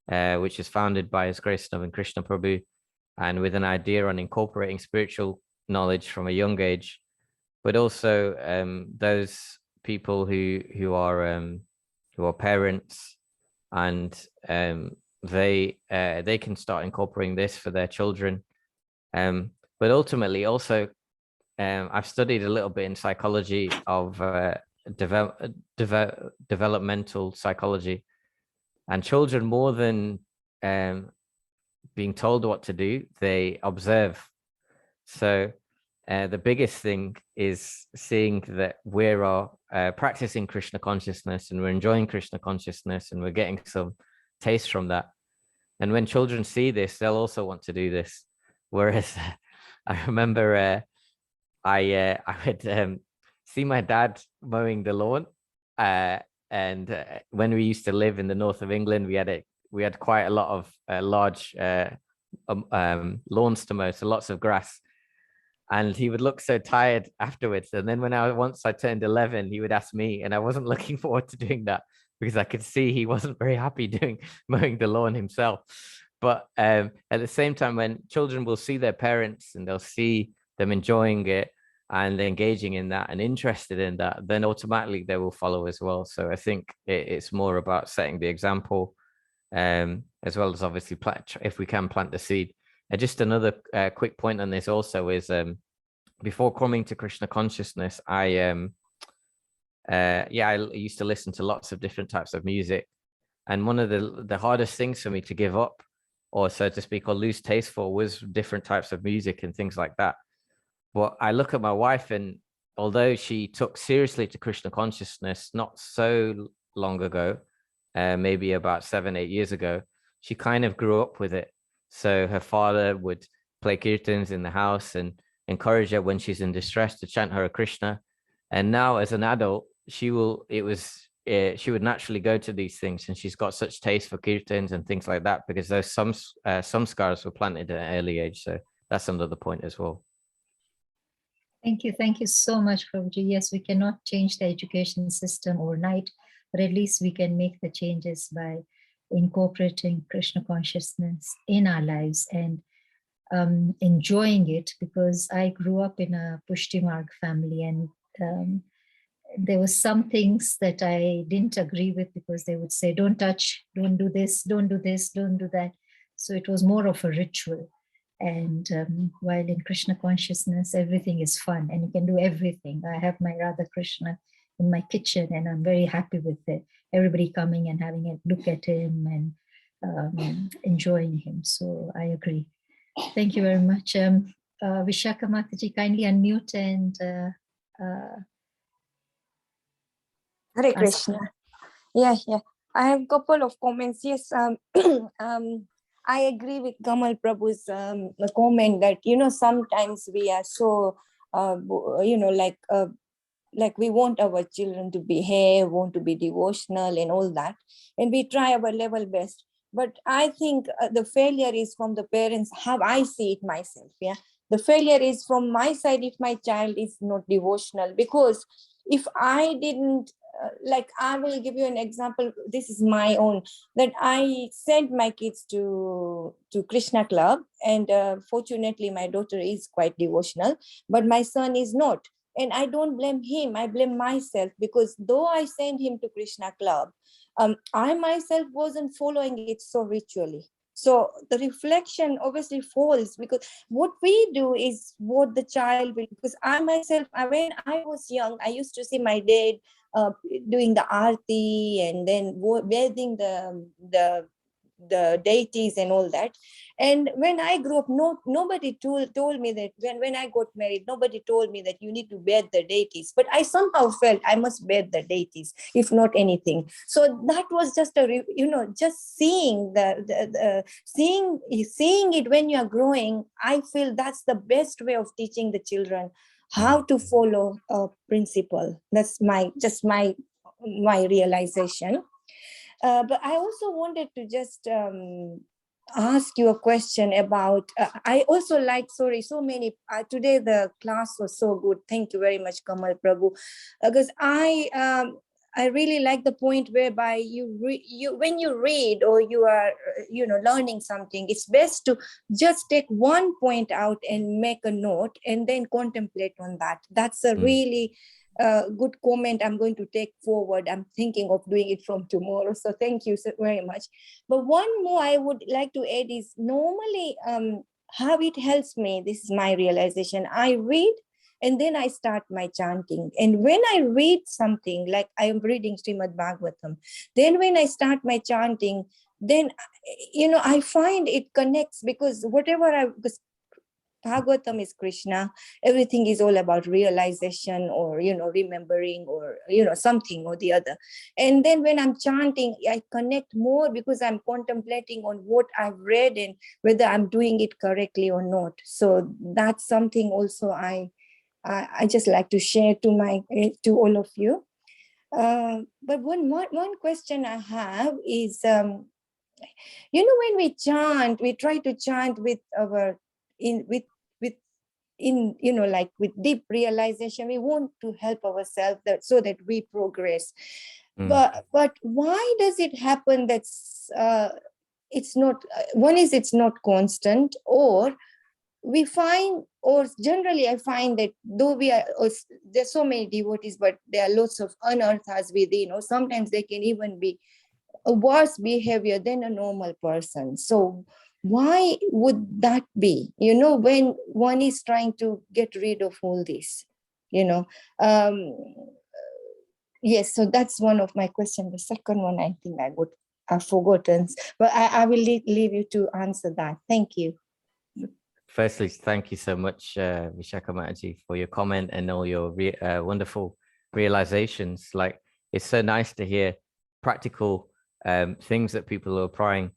which is founded by His Grace and Krishna Prabhu, and with an idea on incorporating spiritual knowledge from a young age, but also those people who are parents, and they can start incorporating this for their children. But ultimately, also, I've studied a little bit in psychology of developmental psychology, and children, more than being told what to do, they observe. So the biggest thing is seeing that we're practicing Krishna consciousness, and we're enjoying Krishna consciousness, and we're getting some taste from that. And when children see this, they'll also want to do this. Whereas I remember I would see my dad mowing the lawn, and when we used to live in the north of England, we had quite a lot of large lawns to mow, so lots of grass. And he would look so tired afterwards. And then once I turned 11, he would ask me, and I wasn't looking forward to doing that, because I could see he wasn't very happy mowing the lawn himself. But at the same time, when children will see their parents and they'll see them enjoying it and engaging in that and interested in that, then automatically they will follow as well. So I think it's more about setting the example, as well as obviously if we can plant the seed. Just another quick point on this also is, before coming to Krishna consciousness, I used to listen to lots of different types of music, and one of the hardest things for me to give up, or so to speak, or lose taste for, was different types of music and things like that. But I look at my wife, and although she took seriously to Krishna consciousness not so long ago, maybe about 7-8 years ago, she kind of grew up with it. So her father would play kirtans in the house and encourage her when she's in distress to chant Hare Krishna. And now as an adult, she would naturally go to these things, and she's got such taste for kirtans and things like that, because those some scars were planted at an early age. So that's another point as well. Thank you so much, Prabhuji. Yes, we cannot change the education system overnight, but at least we can make the changes by incorporating Krishna consciousness in our lives and enjoying it, because I grew up in a Pushti Marg family, and there were some things that I didn't agree with, because they would say, don't touch, don't do this, don't do this, don't do that. So it was more of a ritual. And while in Krishna consciousness, everything is fun and you can do everything. I have my Radha Krishna in my kitchen and I'm very happy with it. Everybody coming and having a look at him and enjoying him. So I agree. Thank you very much. Vishaka Mataji, kindly unmute and Hare ask. Krishna. Yeah. I have a couple of comments. Yes, I agree with Kamal Prabhu's comment that, sometimes we are so, like we want our children to behave, want to be devotional and all that. And we try our level best. But I think the failure is from the parents, how I see it myself. Yeah. The failure is from my side if my child is not devotional, because if I didn't, like I will give you an example. This is my own, that I sent my kids to Krishna club, and fortunately my daughter is quite devotional, but my son is not. And I don't blame him, I blame myself, because though I sent him to Krishna club, I myself wasn't following it so ritually. So the reflection obviously falls, because what we do is what the child will. Because I myself, when I was young, I used to see my dad doing the arti and then bathing the deities and all that. And when I grew up, nobody told me that. When I got married, nobody told me that you need to bathe the deities, but I somehow felt I must bathe the deities, if not anything. So that was just just seeing seeing it when you are growing. I feel that's the best way of teaching the children how to follow a principle. That's my realization. But I also wanted to just ask you a question about, I also like, so many, today the class was so good. Thank you very much, Kamal Prabhu. Because I really like the point whereby you when you read or you are, learning something, it's best to just take one point out and make a note and then contemplate on that. That's a really good comment I'm going to take forward. I'm thinking of doing it from tomorrow. So thank you so very much. But one more I would like to add is, normally how it helps me, this is my realization, I read and then I start my chanting. And when I read something, like I am reading Srimad Bhagavatam, then when I start my chanting, then, I find it connects, because because Bhagavatam is Krishna, everything is all about realization or, remembering or, something or the other. And then when I'm chanting, I connect more because I'm contemplating on what I've read and whether I'm doing it correctly or not. So that's something also I just like to share to all of you. But one question I have is, when we chant, we try to chant with like with deep realization. We want to help ourselves so that we progress. But why does it happen that it's not, it's not constant, or we find, or generally I find that though there's so many devotees, but there are lots of anarthas within, or sometimes they can even be a worse behavior than a normal person. So why would that be, when one is trying to get rid of all this, yes. So that's one of my questions. The second one, I think I've forgotten, but I will leave you to answer that. Thank you. Firstly, thank you so much, Vishaka Mataji, for your comment and all your wonderful realizations. Like, it's so nice to hear practical things that people are applying.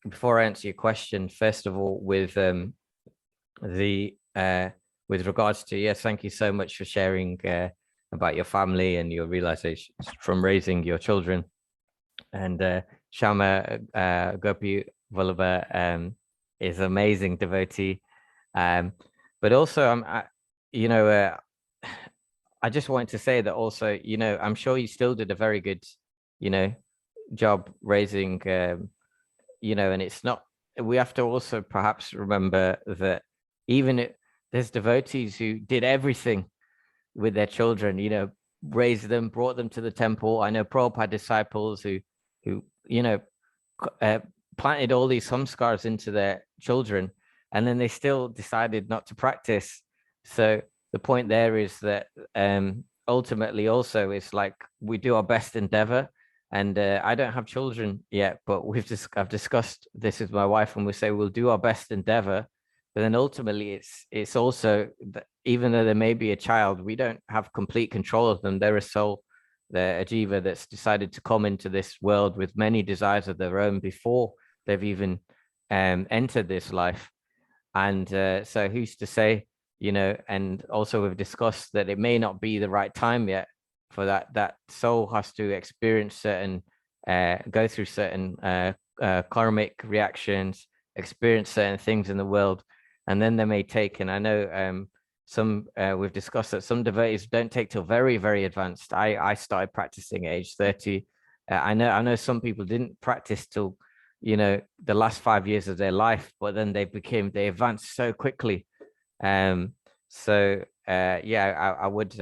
Before I answer your question, first of all, with regards to, yes, thank you so much for sharing about your family and your realizations from raising your children. And Shama Gopi Vallabha is amazing devotee. But also you know, I just wanted to say that also, you know, I'm sure you still did a very good, you know, job raising, you know, and it's not, we have to also perhaps remember that there's devotees who did everything with their children, you know, raised them, brought them to the temple. I know Prabhupada disciples who, you know, planted all these samskars into their children, and then they still decided not to practice. So the point there is that ultimately also it's like we do our best endeavor. And I don't have children yet, but I've discussed this with my wife, and we say we'll do our best endeavor. But then ultimately it's also that even though there may be a child, we don't have complete control of them. They're a soul, they're a jiva that's decided to come into this world with many desires of their own before they've even entered this life. And so who's to say, you know, and also we've discussed that it may not be the right time yet for that soul has to experience certain, go through certain karmic reactions, experience certain things in the world, and then they may take, and I know some we've discussed that some devotees don't take till very, very advanced. I started practicing at age 30. I know some people didn't practice till, you know, the last 5 years of their life, but then they advanced so quickly. So yeah, I would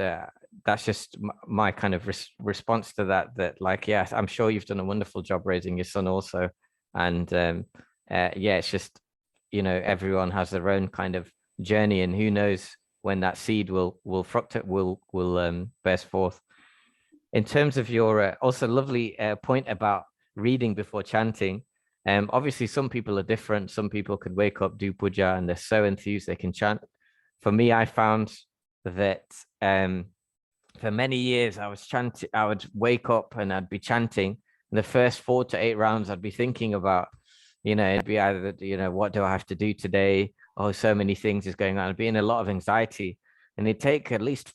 that's just my kind of response to that like, yes, I'm sure you've done a wonderful job raising your son also. And yeah, it's just, you know, everyone has their own kind of journey, and who knows when that seed will burst forth. In terms of your also lovely point about reading before chanting, obviously some people are different. Some people could wake up, do puja, and they're so enthused they can chant. For me, I found that for many years I was chanting. I would wake up and I'd be chanting. And the first 4 to 8 rounds, I'd be thinking about, you know, it'd be either, you know, what do I have to do today? Oh, so many things is going on. I'd be in a lot of anxiety, and it'd take at least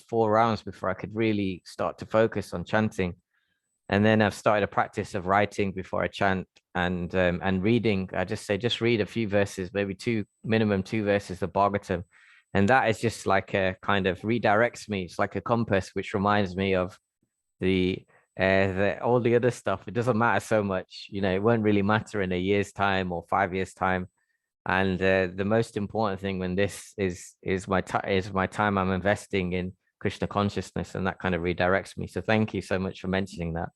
4 rounds before I could really start to focus on chanting. And then I've started a practice of writing before I chant, and reading. I just say, just read a few verses, maybe minimum 2 verses of Bhagavatam. And that is just like a kind of redirects me. It's like a compass, which reminds me of all the other stuff. It doesn't matter so much, you know, it won't really matter in a year's time or 5 years' time. And the most important thing when this is my time I'm investing in Krishna consciousness, and that kind of redirects me. So thank you so much for mentioning that.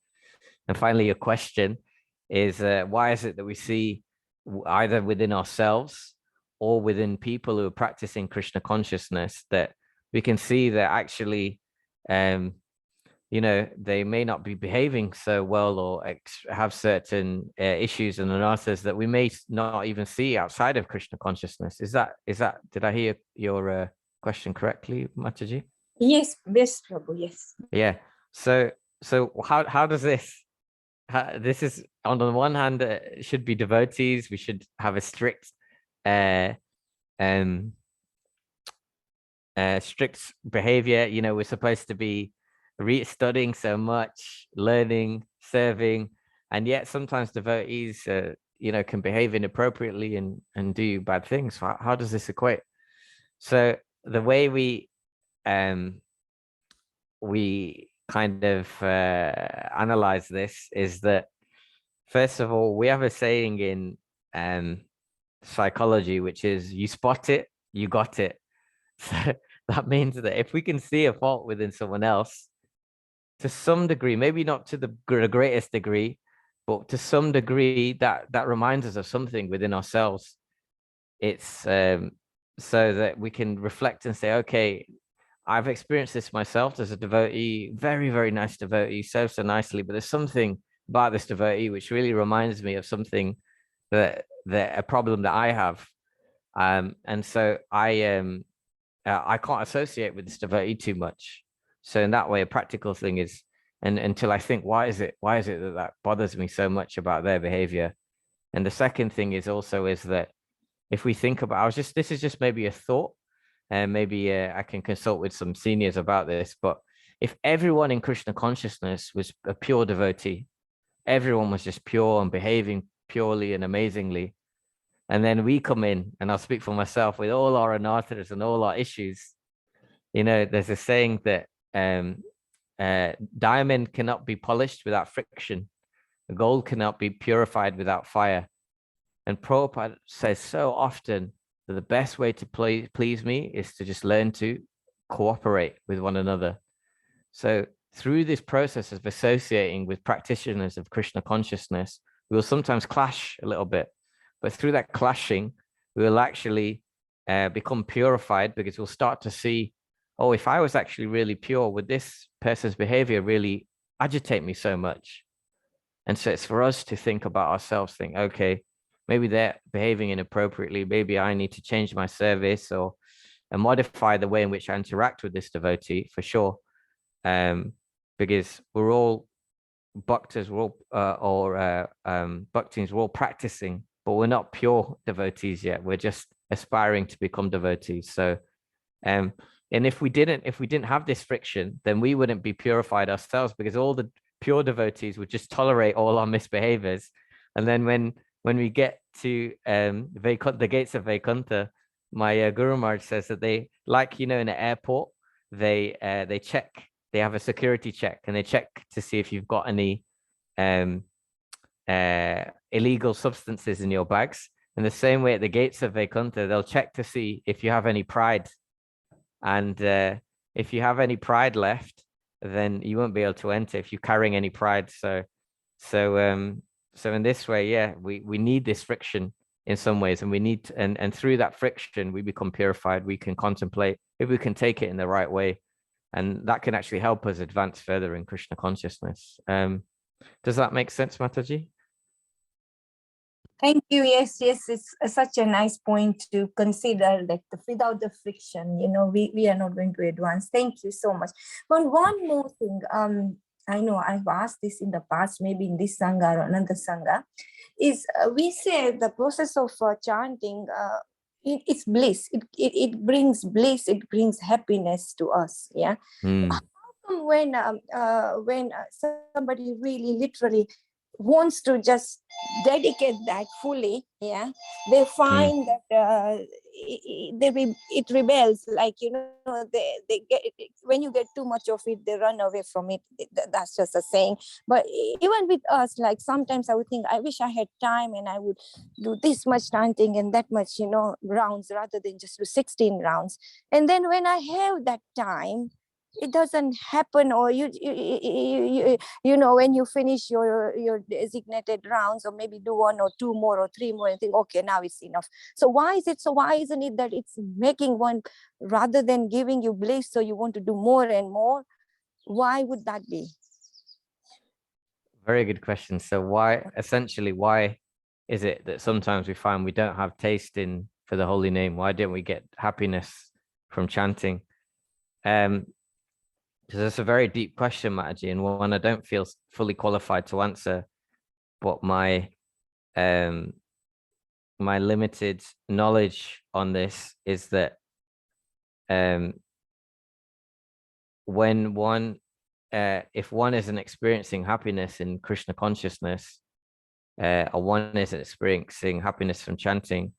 And finally, your question is, why is it that we see either within ourselves or within people who are practicing Krishna consciousness that we can see that actually, you know, they may not be behaving so well or have certain issues and anarthas that we may not even see outside of Krishna consciousness. Is that, did I hear your question correctly, Mataji? Yes, Prabhu, yes. Yeah. So how does this, this is on the one hand, should be devotees. We should have a strict strict behavior. You know, we're supposed to be studying so much, learning, serving, and yet sometimes devotees, you know, can behave inappropriately and do bad things. How does this equate? So the way we kind of analyze this is that, first of all, we have a saying in psychology, which is, you spot it, you got it. So that means that if we can see a fault within someone else, to some degree, maybe not to the greatest degree, but to some degree, that reminds us of something within ourselves. It's so that we can reflect and say, okay, I've experienced this myself as a devotee, very, very nice devotee, serves so nicely, but there's something about this devotee which really reminds me of something that a problem that I have. And so I can't associate with this devotee too much. So in that way, a practical thing is, and until I think, why is it that bothers me so much about their behavior? And the second thing is also is that if we think about, this is just maybe a thought, and maybe I can consult with some seniors about this, but if everyone in Krishna consciousness was a pure devotee, everyone was just pure and behaving purely and amazingly, and then we come in, and I'll speak for myself, with all our anarthas and all our issues, You know, there's a saying that diamond cannot be polished without friction. Gold cannot be purified without fire. And Prabhupada says so often that the best way to please me is to just learn to cooperate with one another. So through this process of associating with practitioners of Krishna consciousness, we will sometimes clash a little bit, but through that clashing, we will actually become purified, because we'll start to see, oh, if I was actually really pure, would this person's behavior really agitate me so much? And so it's for us to think about ourselves, think, okay, maybe they're behaving inappropriately. Maybe I need to change my service or modify the way in which I interact with this devotee, for sure. Because we're all bhaktas, we're all bhaktis, we're all practicing, but we're not pure devotees yet. We're just aspiring to become devotees. So, and if we didn't have this friction, then we wouldn't be purified ourselves, because all the pure devotees would just tolerate all our misbehaviors. And then when we get to the gates of Vaikuntha, my Guru Maharaj says that they, like, you know, in an airport, they check, they have a security check, and they check to see if you've got any illegal substances in your bags. In the same way, at the gates of Vaikuntha, they'll check to see if you have any pride. And if you have any pride left, then you won't be able to enter if you're carrying any pride. So in this way, yeah, we need this friction in some ways, and we need to, and through that friction, we become purified. We can contemplate, if we can take it in the right way, and that can actually help us advance further in Krishna consciousness. Does that make sense, Mataji? Thank you. Yes, it's such a nice point to consider, that without the friction, you know, we are not going to advance. Thank you so much. But one more thing, I know I've asked this in the past, maybe in this Sangha or another Sangha, is we say the process of chanting, it's bliss. It brings bliss, it brings happiness to us. Yeah. How come when somebody really literally wants to just dedicate that fully, yeah, they find that it rebels, like, you know, they get, when you get too much of it, they run away from it. That's just a saying. But even with us, like, sometimes I would think, I wish I had time and I would do this much chanting and that much, you know, rounds, rather than just do 16 rounds. And then when I have that time, it doesn't happen. Or you know, when you finish your designated rounds, or maybe do 1 or 2 more or 3 more, and think, okay, now it's enough. So why isn't it that it's making one, rather than giving you bliss, so you want to do more and more? Why would that be? Very good question. So why is it that sometimes we find we don't have taste for the holy name? Why don't we get happiness from chanting? Because it's a very deep question, Mataji, and one I don't feel fully qualified to answer. But my limited knowledge on this is that when one, if one isn't experiencing happiness in Krishna consciousness, or one isn't experiencing happiness from chanting,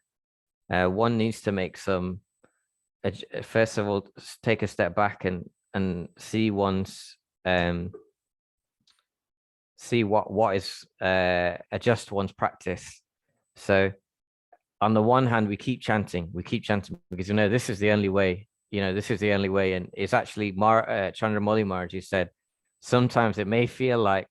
one needs to make some, first of all, take a step back and see one's see what is adjust one's practice. So on the one hand, we keep chanting because, you know, this is the only way, and it's actually Chandramauli Maharaj who said sometimes it may feel like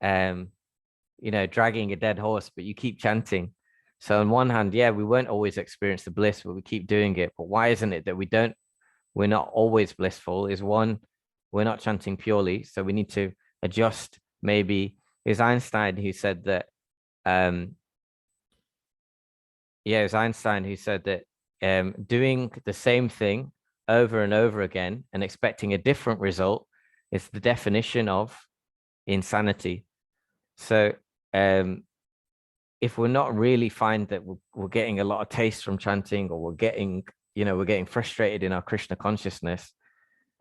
dragging a dead horse, but you keep chanting. So on one hand, yeah, we won't always experience the bliss, but we keep doing it. But why isn't it that we're not always blissful? Is one, we're not chanting purely, so we need to adjust. Maybe it's Einstein who said that doing the same thing over and over again and expecting a different result is the definition of insanity. So if we're not really find that we're getting a lot of taste from chanting, or we're getting frustrated in our Krishna consciousness,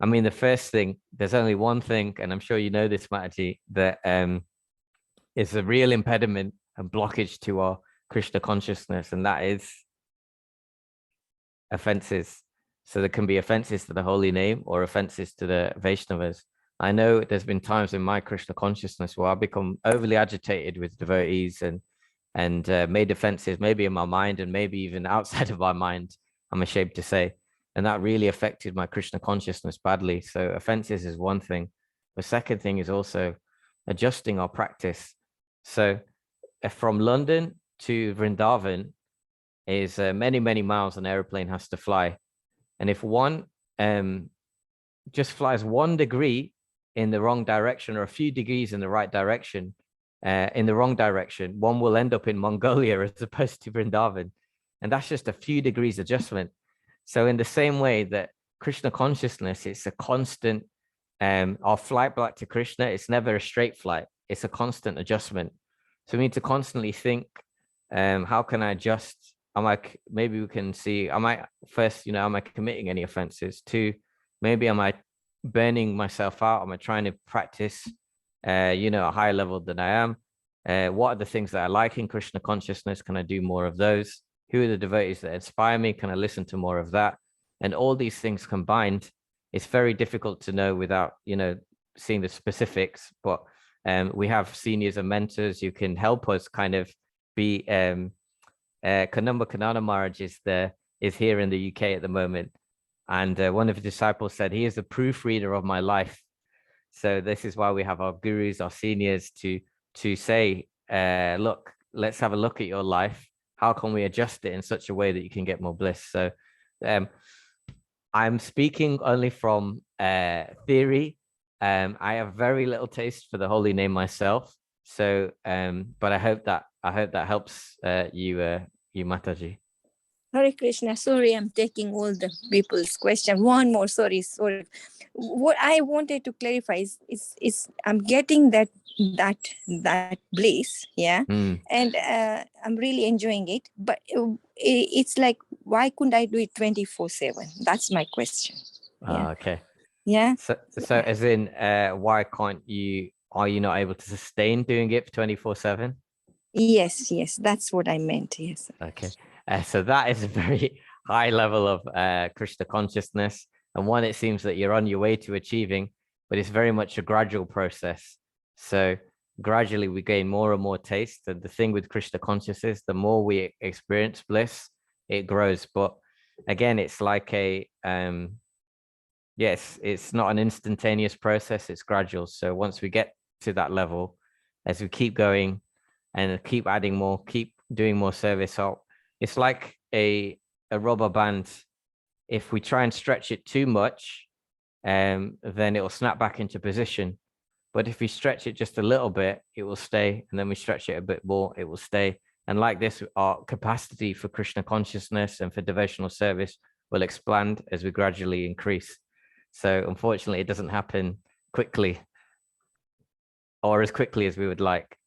I mean, the first thing, there's only one thing, and I'm sure you know this, Mataji, that is a real impediment and blockage to our Krishna consciousness, and that is offenses. So there can be offenses to the holy name or offenses to the Vaishnavas. I know there's been times in my Krishna consciousness where I've become overly agitated with devotees and made offenses, maybe in my mind and maybe even outside of my mind, I'm ashamed to say. And that really affected my Krishna consciousness badly. So offenses is one thing. The second thing is also adjusting our practice. So from London to Vrindavan is many, many miles an airplane has to fly. And if one just flies 1 degree in the wrong direction or a few degrees in the right direction, in the wrong direction, one will end up in Mongolia as opposed to Vrindavan. And that's just a few degrees adjustment. So in the same way that Krishna consciousness, it's a constant, our flight back to Krishna, it's never a straight flight. It's a constant adjustment. So we need to constantly think, how can I adjust? Maybe we can see, am I committing any offenses? 2, maybe am I burning myself out? Am I trying to practice, a higher level than I am? What are the things that I like in Krishna consciousness? Can I do more of those? Who are the devotees that inspire me? Can I listen to more of that? And all these things combined, it's very difficult to know without, seeing the specifics, but we have seniors and mentors who can help us kind of be, Kanamba Kanana Maharaj is here in the UK at the moment. And one of his disciples said, he is a proofreader of my life. So this is why we have our gurus, our seniors to say, look, let's have a look at your life. How can we adjust it in such a way that you can get more bliss? So I'm speaking only from theory. I have very little taste for the holy name myself. So, but I hope that helps you, Mataji. Hare Krishna. Sorry, I'm taking all the people's question. One more, sorry. What I wanted to clarify is I'm getting that bliss, yeah, and I'm really enjoying it. But it's like, why couldn't I do it 24/7? That's my question. Yeah. Okay. Yeah. So as in, why can't you? Are you not able to sustain doing it 24/7? Yes, that's what I meant. Yes. Okay. So that is a very high level of Krishna consciousness, and one it seems that you're on your way to achieving, but it's very much a gradual process. So gradually we gain more and more taste. And the thing with Krishna consciousness, the more we experience bliss, it grows. But again, it's like yes, it's not an instantaneous process, it's gradual. So once we get to that level, as we keep going and keep adding more, keep doing more service, it's like a rubber band. If we try and stretch it too much, then it will snap back into position. But if we stretch it just a little bit, it will stay. And then we stretch it a bit more, it will stay. And like this, our capacity for Krishna consciousness and for devotional service will expand as we gradually increase. So unfortunately, it doesn't happen quickly or as quickly as we would like.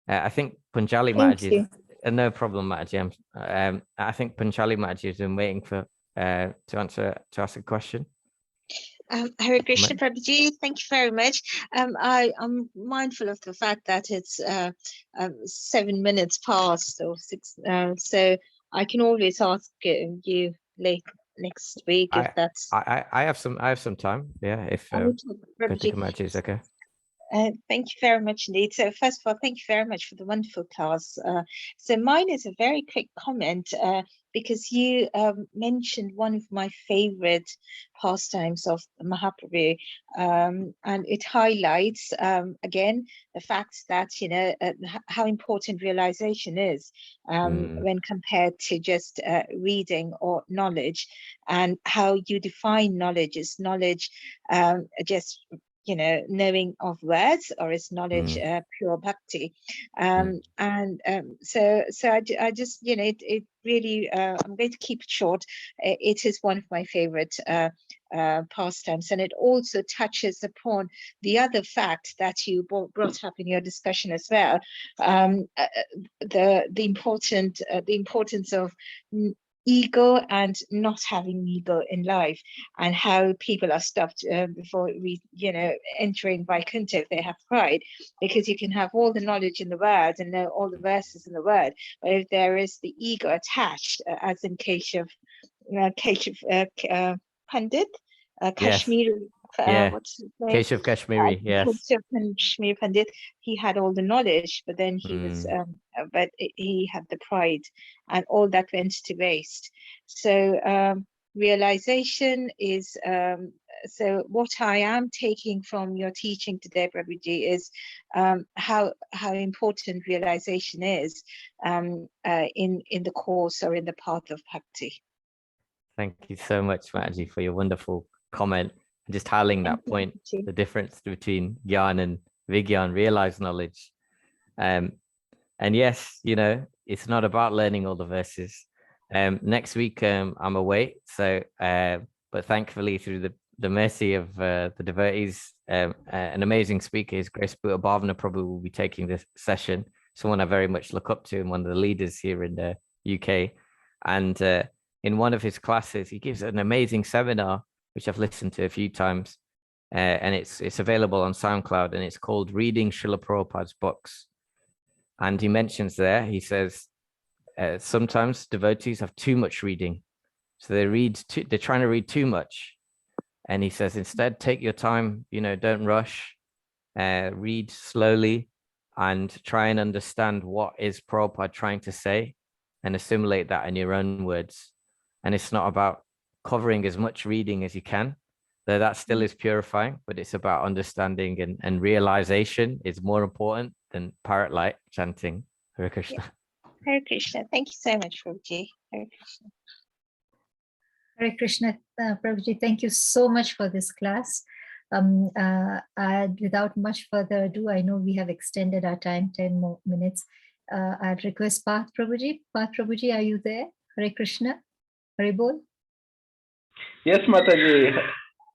I think Panchali Mataji, no problem, Mataji. I think Panchali Mataji has been waiting for to ask a question. Hare Krishna, Prabhuji, thank you very much. I'm mindful of the fact that it's 7 minutes past or 6, so I can always ask you late next week if that's. I have some time. Yeah, if Prabhuji is okay. Thank you very much indeed. So first of all, thank you very much for the wonderful class. So mine is a very quick comment because you mentioned one of my favorite pastimes of Mahaprabhu, and it highlights again the fact that how important realization is when compared to just reading or knowledge, and how you define knowledge. Is knowledge just knowing of words, or is knowledge pure bhakti? So I just it really I'm going to keep it short. It is one of my favorite pastimes, and it also touches upon the other fact that you brought up in your discussion as well, the importance of ego and not having ego in life, and how people are stopped before entering Vaikuntha if they have pride, because you can have all the knowledge in the world and know all the verses in the word, but if there is the ego attached, as in case of Pandit, Yes. Kashmiri, Yeah. what's his name? Keshav Kashmiri, yes. Kashmir Pandit. He had all the knowledge, but then he was, but he had the pride, and all that went to waste. So realization is. So what I am taking from your teaching today, Prabhuji, is how important realization is in the course or in the path of bhakti. Thank you so much, Mataji, for your wonderful comment. Just highlighting that point, the difference between Gyan and Vigyan, realized knowledge. And yes, you know, it's not about learning all the verses. Next week, I'm away. So, but thankfully, through the mercy of the devotees, an amazing speaker, His Grace Bhutta Bhavana Prabhu, will be taking this session. Someone I very much look up to and one of the leaders here in the UK. And in one of his classes, he gives an amazing seminar, which I've listened to a few times. And it's available on SoundCloud, and it's called Reading Srila Prabhupada's Books. And he mentions there, he says, sometimes devotees have too much reading. So they're trying to read too much. And he says, instead, take your time, you know, don't rush, read slowly and try and understand what is Prabhupada trying to say and assimilate that in your own words. And it's not about covering as much reading as you can, though that still is purifying, but it's about understanding and realization is more important than parrot-like chanting. Hare Krishna. Hare Krishna. Thank you so much, Prabhuji. Hare Krishna. Hare Krishna, Prabhuji, thank you so much for this class. Without much further ado, I know we have extended our time 10 more minutes. I'd request Path Prabhuji. Path Prabhuji, are you there? Hare Krishna. Hare Bol. Yes, Mataji.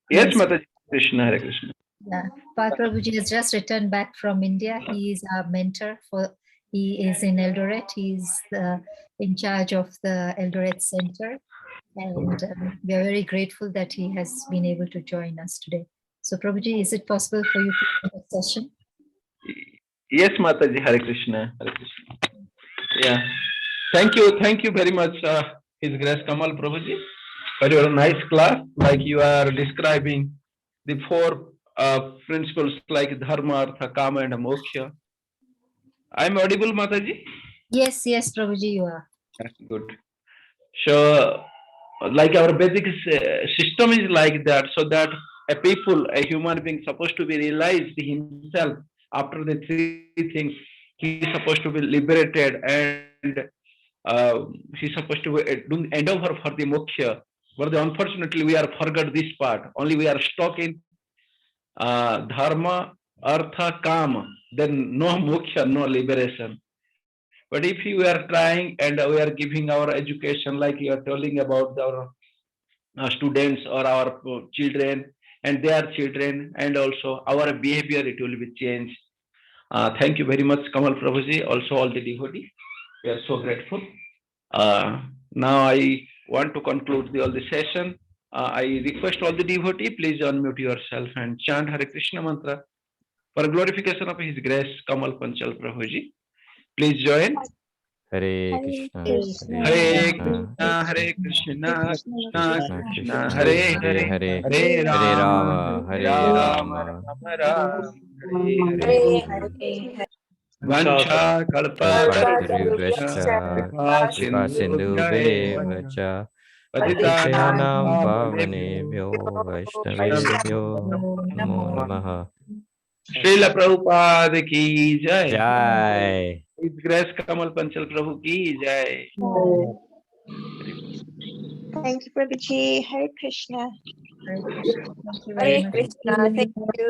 Yes, Yes. Mataji. Krishna, Hare Krishna. Yeah, Path Prabhuji has just returned back from India. He is our mentor he is in Eldoret. He's in charge of the Eldoret Center. And we are very grateful that he has been able to join us today. So Prabhuji, is it possible for you to end the session? Yes, Mataji. Hare Krishna. Hare Krishna. Yeah. Thank you very much, His Grace Kamal Prabhuji, for your nice class. Like you are describing the four principles like Dharma, Artha, Kama, and Moksha. I'm audible, Mataji? Yes, Prabhuji, you are. Good. So, like our basic system is like that, so that a human being supposed to be realized himself after the three things. He is supposed to be liberated, and he's supposed to do endeavor for the moksha. But unfortunately, we are forgot this part. Only we are stuck in dharma, artha, kama. Then no moksha, no liberation. But if you are trying and we are giving our education, like you are telling about our students or our children and their children, and also our behavior, it will be changed. Thank you very much, Kamal Prabhuji, also all the devotees. We are so grateful. Now I want to conclude all the session. I request all the devotees, please unmute yourself and chant Hare Krishna mantra for glorification of His Grace Kamal Panchal Prabhuji. Please join. Hare Krishna. Hare Krishna, Hare Krishna, Krishna Krishna, Hare Hare, Hare Rama, Hare Rama, Rama Hare. Vancha kalpatarubhyascha kripa sindhubhyo cha patitanam pavanebhyo vaishnavebhyo namo namaha. Srila Prabhupada ki jai. Jai. His Grace Kamal Panchal Prabhu ki jai. Thank you, Prabhuji. Hare Krishna. Hare Krishna. Thank you very much. Krishna, thank you.